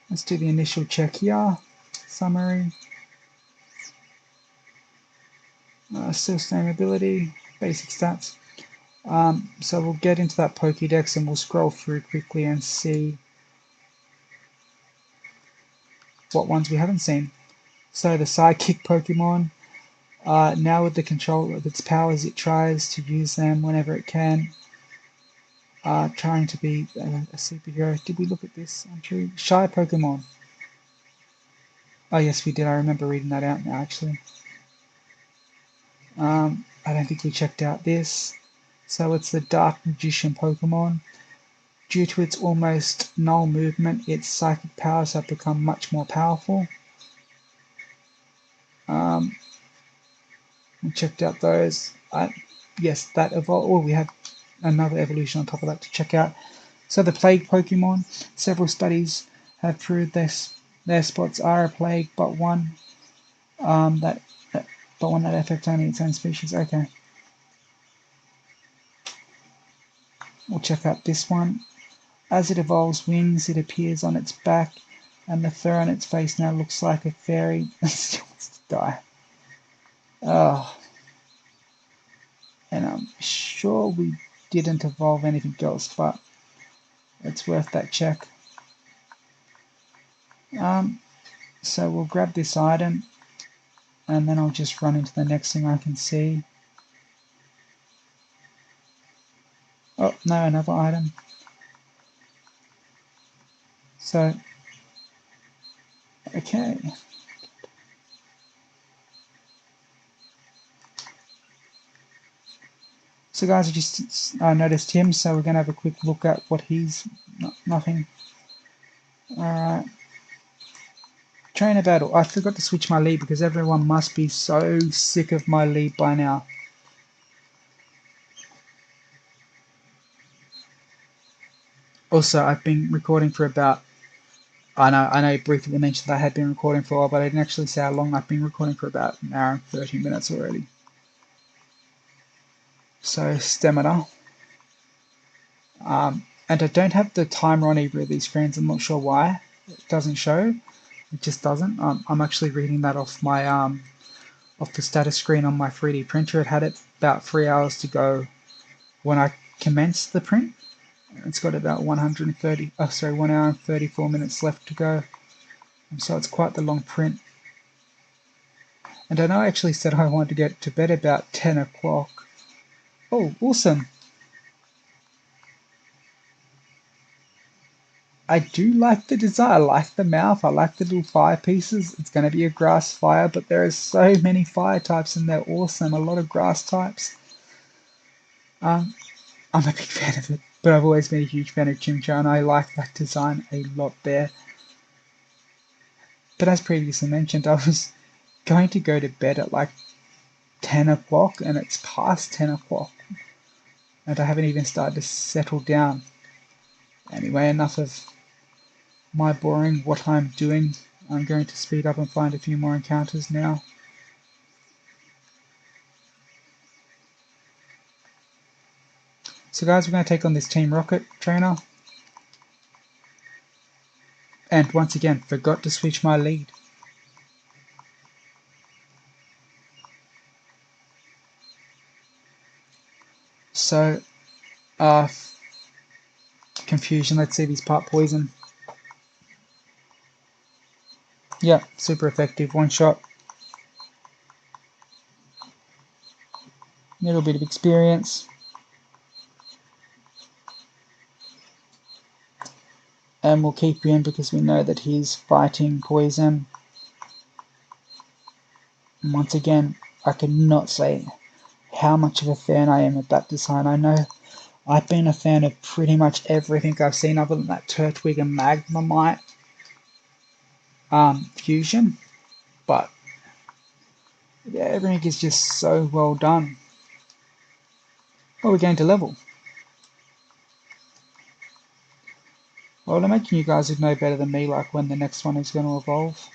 Let's do the initial check here. Summary. Still same ability, basic stats. So we'll get into that Pokédex and we'll scroll through quickly and see what ones we haven't seen. So the Sidekick Pokemon, now with the control of its powers, it tries to use them whenever it can. Trying to be a superhero. Did we look at this? Untrue. Shy Pokemon. Oh yes, we did. I remember reading that out now, actually. I don't think we checked out this. So it's the Dark Magician Pokemon. Due to its almost null movement, its psychic powers have become much more powerful. We checked out those. Yes, that evolved. Oh, we have another evolution on top of that to check out. So the Plague Pokemon. Several studies have proved their spots are a plague, but one that affects only its own species. Okay. We'll check out this one. As it evolves wings, it appears on its back, and the fur on its face now looks like a fairy. Still wants to die. Oh. And I'm sure we didn't evolve anything else, but it's worth that check. So we'll grab this item, and then I'll just run into the next thing I can see. Oh, no, another item. So, okay. So guys, I just noticed him, so we're going to have a quick look at what he's... nothing. Alright. Trainer battle. I forgot to switch my lead because everyone must be so sick of my lead by now. Also, I've been recording for about... I know you briefly mentioned that I had been recording for a while, but I didn't actually say how long. I've been recording for about an hour and 30 minutes already. So, stamina. And I don't have the timer on either of these screens. I'm not sure why. It doesn't show. It just doesn't. I'm actually reading that off my off the status screen on my 3D printer. It had it about 3 hours to go when I commenced the print. It's got about 1 hour and 34 minutes left to go. So it's quite the long print. And I know I actually said I wanted to get to bed about 10 o'clock. Oh, awesome. I do like the design. I like the mouth. I like the little fire pieces. It's going to be a grass fire, but there are so many fire types and they're awesome. A lot of grass types. I'm a big fan of it, but I've always been a huge fan of Chimchar, and I like that design a lot there. But as previously mentioned, I was going to go to bed at like 10 o'clock, and it's past 10 o'clock. And I haven't even started to settle down. Anyway, enough of my boring what I'm doing. I'm going to speed up and find a few more encounters now. So guys, we're going to take on this Team Rocket trainer. And once again, forgot to switch my lead. So, confusion, let's see if he's part poison. Yeah, super effective, one shot. Little bit of experience. And we'll keep him because we know that he's fighting poison. And once again, I cannot say how much of a fan I am of that design. I know I've been a fan of pretty much everything I've seen other than that Turtwig and Magnemite fusion. But yeah, everything is just so well done. Oh, we're going to level. Well, I imagine you guys would know better than me, like when the next one is going to evolve.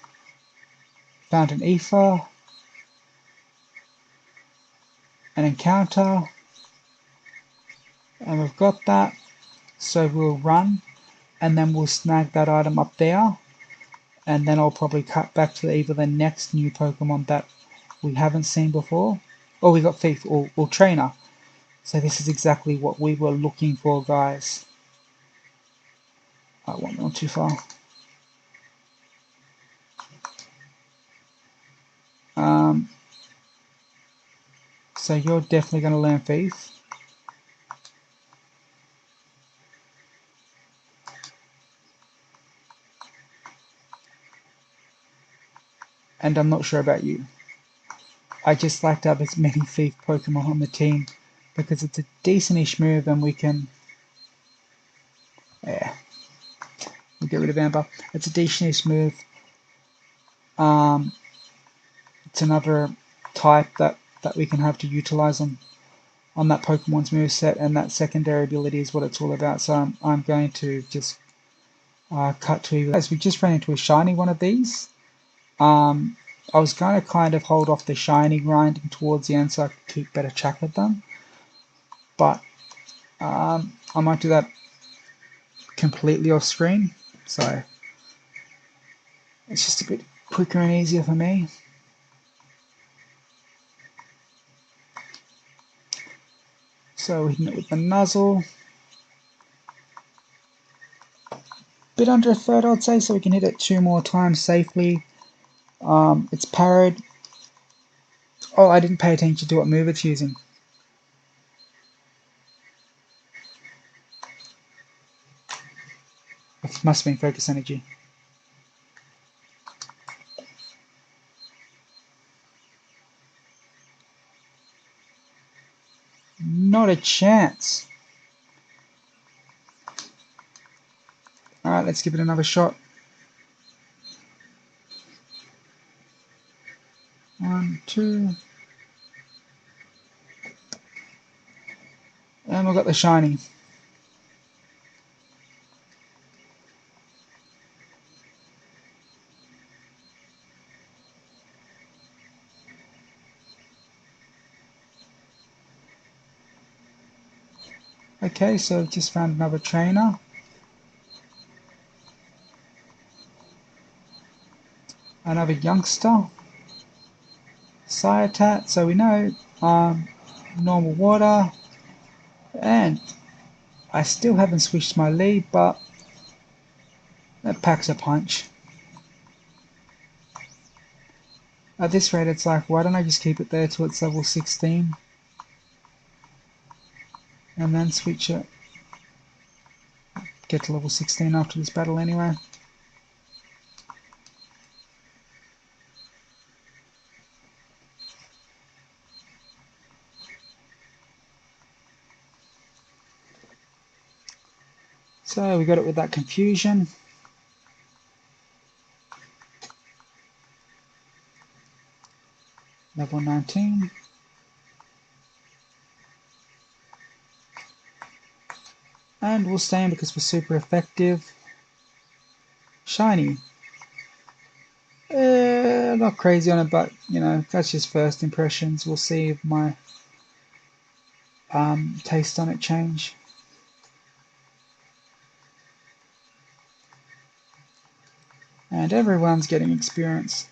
Found an Ether. An encounter. And we've got that. So we'll run. And then we'll snag that item up there. And then I'll probably cut back to either the next new Pokemon that we haven't seen before. Oh, we got Thief or Trainer. So this is exactly what we were looking for, guys. I went on too far. So you're definitely going to learn Thief. And I'm not sure about you. I just like to have as many Thief Pokemon on the team because it's a decent-ish move and we can... Yeah. We'll get rid of Amber. It's a decent-ish move. It's another type that we can have to utilize on that Pokemon's moveset, and that secondary ability is what it's all about. So I'm going to just cut to you. As we just ran into a shiny one of these. I was going to kind of hold off the shiny grinding towards the end so I could keep better track of them. But I might do that completely off screen. So it's just a bit quicker and easier for me. So we hit it with the Nuzzle. Bit under a third, I'd say, so we can hit it 2 more times safely. It's parried. Oh, I didn't pay attention to what move it's using. It must have been focus energy. Not a chance. Alright, let's give it another shot. 1, 2. And we've got the shiny. Okay, so I've just found another trainer. Another youngster. Cyatat, so we know normal water. And I still haven't switched my lead, but that packs a punch. At this rate, it's like, why don't I just keep it there till it's level 16? And then switch it. Get to level 16 after this battle anyway. So we got it with that confusion. Level 19. And we'll stay in because we're super effective. Shiny. Not crazy on it, but you know, that's just first impressions. We'll see if my taste on it change. And everyone's getting experience.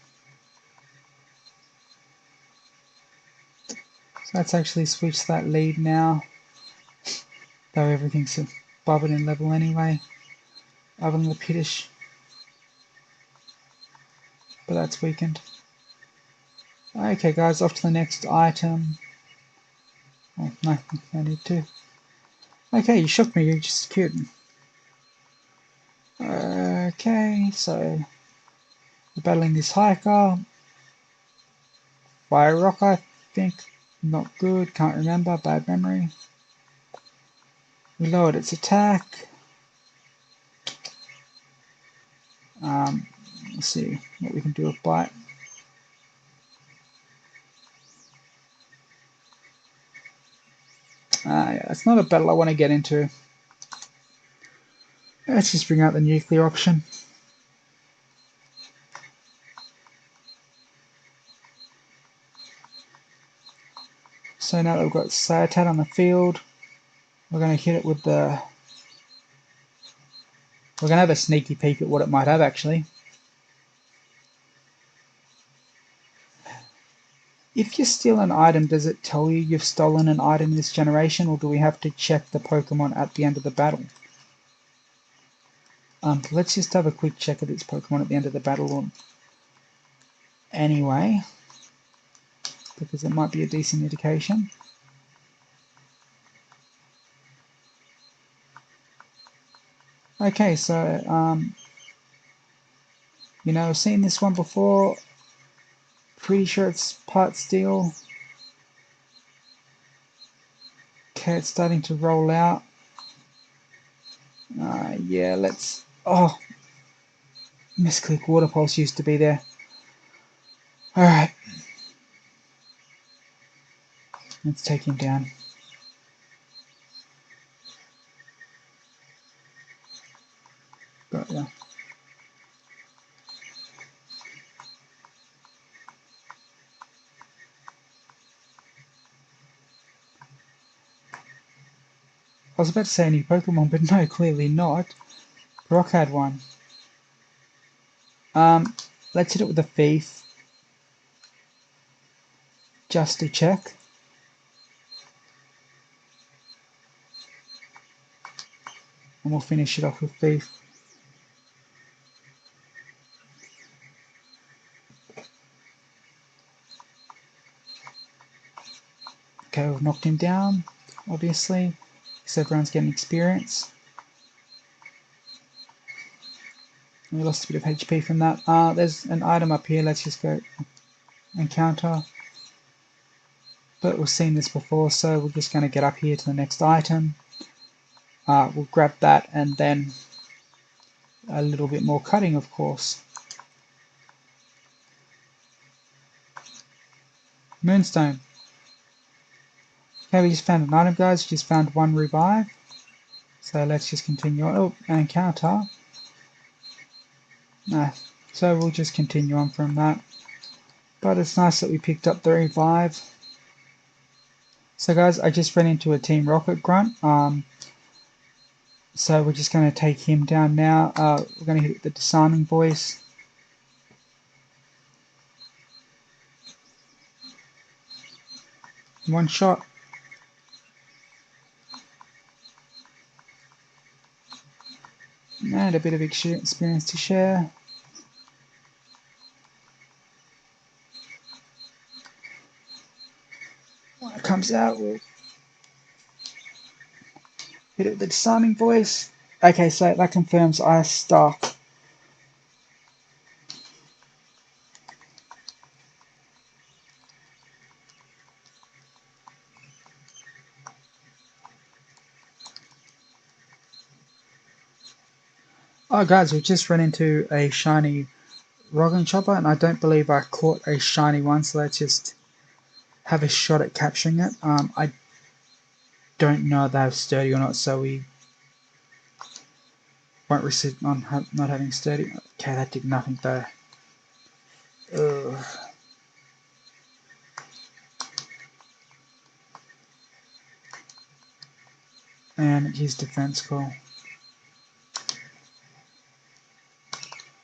So let's actually switch that lead now. Though everything's above it in level anyway. Other than the Piddish. But that's weakened. Okay guys, off to the next item. Oh, no need to. Okay, you shocked me, you're just kidding. Okay, so we're battling this hiker. Fire Rock, I think. Not good, can't remember, bad memory. We lowered its attack. Let's see what we can do with Bite. Yeah, it's not a battle I want to get into. Let's just bring out the nuclear option. So now that we've got Cyatat on the field, we're going to hit it with the... We're going to have a sneaky peek at what it might have actually. If you steal an item, does it tell you you've stolen an item in this generation, or do we have to check the Pokemon at the end of the battle? Let's just have a quick check of its Pokemon at the end of the battle anyway, because it might be a decent indication. Okay, so, you know, I've seen this one before. Pretty sure it's part steel. Okay, it's starting to roll out. Yeah, let's... Oh! Misclick Water Pulse used to be there. Alright. Let's take him down. Got ya. I was about to say any Pokemon, but no, clearly not. Brock had one. Let's hit it with a Thief. Just to check. And we'll finish it off with Thief. Okay, we've knocked him down, obviously, because everyone's getting experience. We lost a bit of HP from that. There's an item up here. Let's just go encounter. But we've seen this before, so we're just going to get up here to the next item. We'll grab that and then a little bit more cutting, of course. Moonstone. Okay, we just found an item, guys. We just found one revive. So let's just continue on. Oh, an encounter. No. So we'll just continue on from that. But it's nice that we picked up the revive. So guys, I just ran into a Team Rocket grunt. So we're just going to take him down now. We're going to hit the disarming voice. One shot. And a bit of experience to share. When it comes out, we'll hit it with the disarming voice. Okay, so that confirms I stuck. Oh guys, we've just run into a shiny Rogan Chopper, and I don't believe I caught a shiny one, so let's just have a shot at capturing it. I don't know if they're sturdy or not, so we won't risk on not having sturdy. Okay, that did nothing though. Ugh. And his defense call.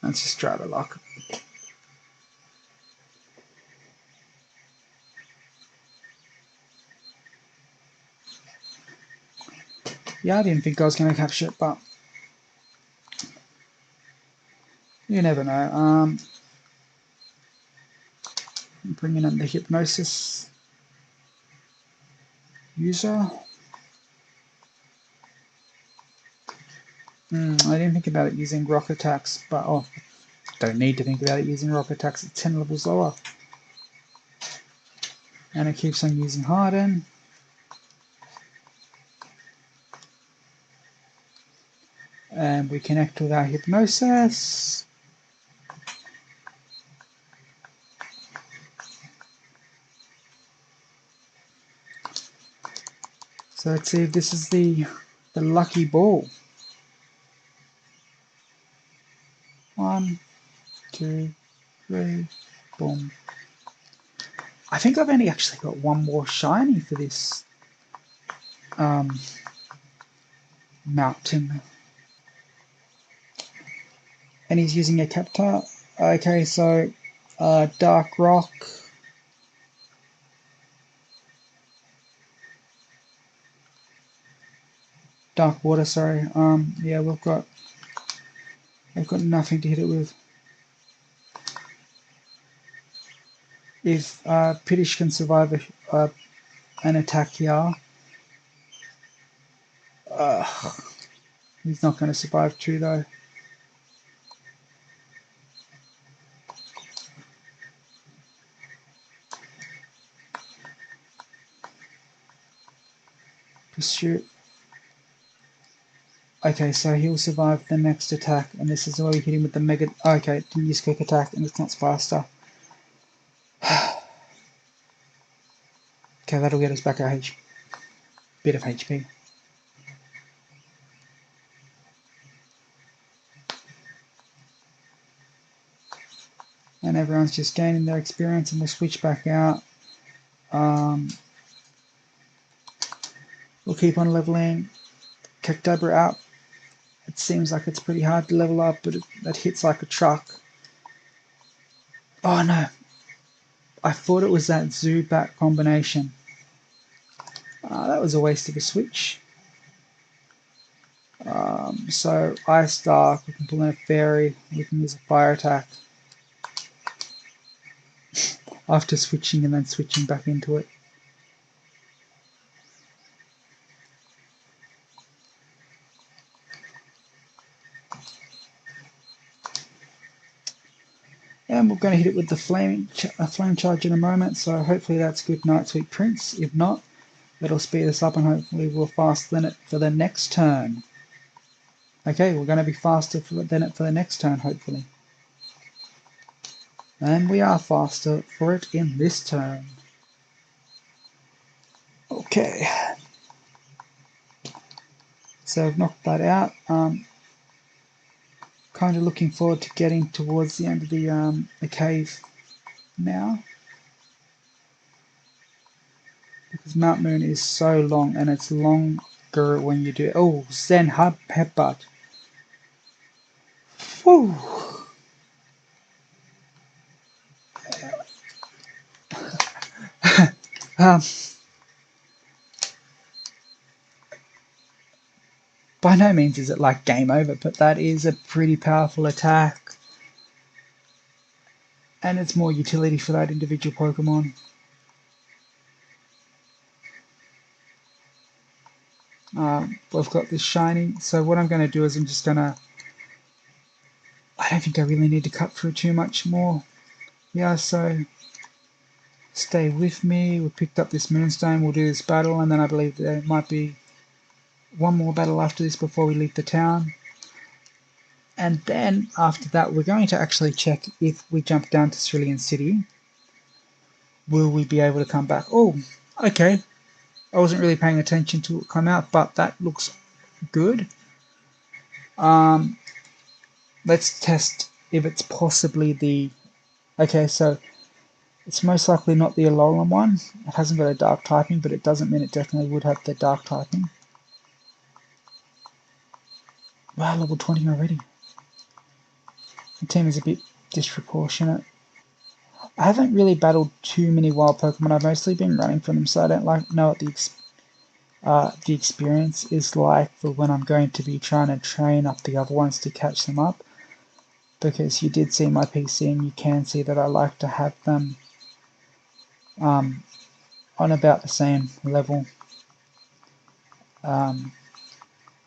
Let's just try the luck. Yeah, I didn't think I was going to capture it, but you never know. Bringing in the hypnosis user. I didn't think about it using rock attacks, but don't need to think about it using rock attacks. It's 10 levels lower. And it keeps on using Harden. And we connect with our hypnosis. So let's see if this is the lucky ball. 1, 2, 3, boom. I think I've only actually got one more shiny for this mountain. And he's using a Captor. Okay, so Dark Rock. Dark Water, sorry. Yeah, we've got nothing to hit it with. If Piddish can survive an attack here, he's not going to survive 2 though. Pursuit. Okay, so he'll survive the next attack, and this is where we hit him with the mega. Okay, didn't use quick attack, and it's not faster. Okay, that'll get us back our bit of HP. And everyone's just gaining their experience, and we'll switch back out. We'll keep on leveling. Cactobra out. It seems like it's pretty hard to level up, but that hits like a truck. Oh no! I thought it was that Zubat combination. That was a waste of a switch. So Ice Dark, we can pull in a Fairy, we can use a Fire attack. After switching and then switching back into it. And we're going to hit it with the flame charge in a moment, so hopefully that's good night, sweet prince. If not, it'll speed us up and hopefully we'll fasten it for the next turn. Okay, we're going to be faster than it for the next turn, hopefully. And we are faster for it in this turn. Okay. So I've knocked that out. Kind of looking forward to getting towards the end of the cave now. Because Mount Moon is so long, and it's longer when you do it. Oh, Zen Hub Headbutt. Woo! By no means is it like game over, but that is a pretty powerful attack. And it's more utility for that individual Pokemon. We've got this shiny, so what I'm going to do is I'm just going to... I don't think I really need to cut through too much more. Yeah, so stay with me. We picked up this Moonstone, we'll do this battle, and then I believe there might be one more battle after this before we leave the town. And then after that we're going to actually check if we jump down to Cerulean City, will we be able to come back. Oh, okay. I wasn't really paying attention to it come out, but that looks good. Let's test if it's possibly the... Okay, so it's most likely not the Alolan one. It hasn't got a dark typing, but it doesn't mean it definitely would have the dark typing. Wow, level 20 already. The team is a bit disproportionate. I haven't really battled too many wild Pokemon. I've mostly been running from them, so I don't know what the experience is like for when I'm going to be trying to train up the other ones to catch them up. Because you did see my PC, and you can see that I like to have them on about the same level.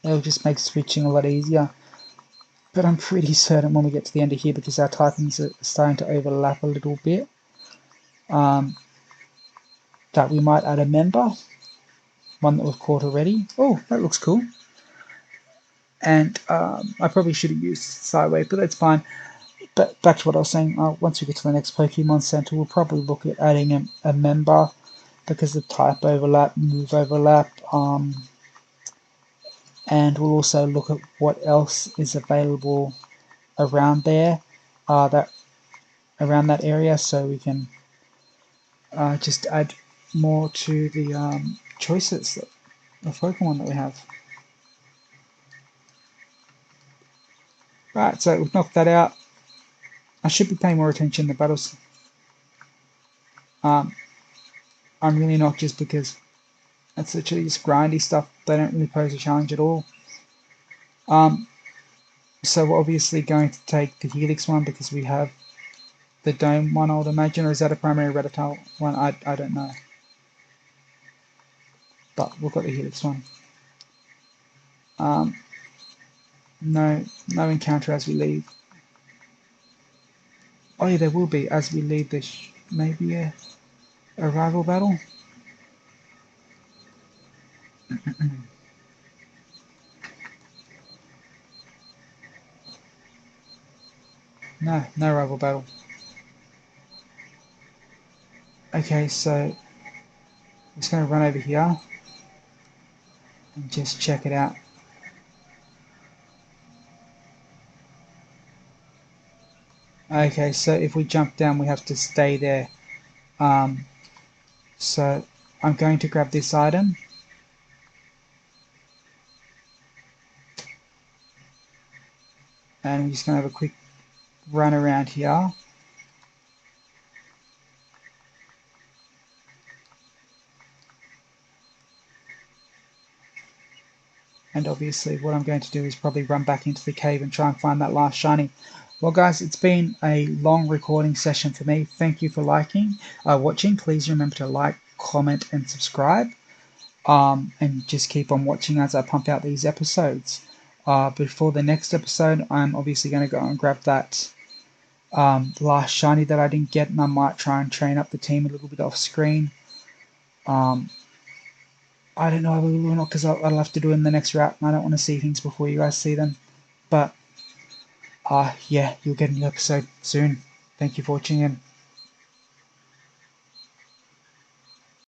It'll just make switching a lot easier. But I'm pretty certain when we get to the end of here, because our typings are starting to overlap a little bit, that we might add a member, one that we've caught already. Oh, that looks cool. And I probably should have used Sideway, but that's fine. But back to what I was saying, once we get to the next Pokemon Center, we'll probably look at adding a member, because of type overlap, move overlap, and we'll also look at what else is available around there, around that area, so we can just add more to the choices of Pokemon that we have. Right, so we've knocked that out. I should be paying more attention to battles. I'm really not, just because it's literally just grindy stuff. They don't really pose a challenge at all. So we're obviously going to take the Helix one, because we have the Dome one, I would imagine, or is that a primary Rattata one? I don't know. But we've got the Helix one. No encounter as we leave. Oh yeah, there will be as we leave this. Maybe a rival battle. No rival battle. Okay, so I'm just going to run over here and just check it out. Okay, so if we jump down, we have to stay there. So I'm going to grab this item. And we're just going to have a quick run around here. And obviously what I'm going to do is probably run back into the cave and try and find that last shiny. Well guys, it's been a long recording session for me. Thank you for watching. Please remember to like, comment and subscribe. And just keep on watching as I pump out these episodes. Before the next episode, I'm obviously going to go and grab that the last shiny that I didn't get, and I might try and train up the team a little bit off screen. I don't know if I will or not, because I'll have to do it in the next route, and I don't want to see things before you guys see them. But yeah, you'll get a new episode soon. Thank you for watching in.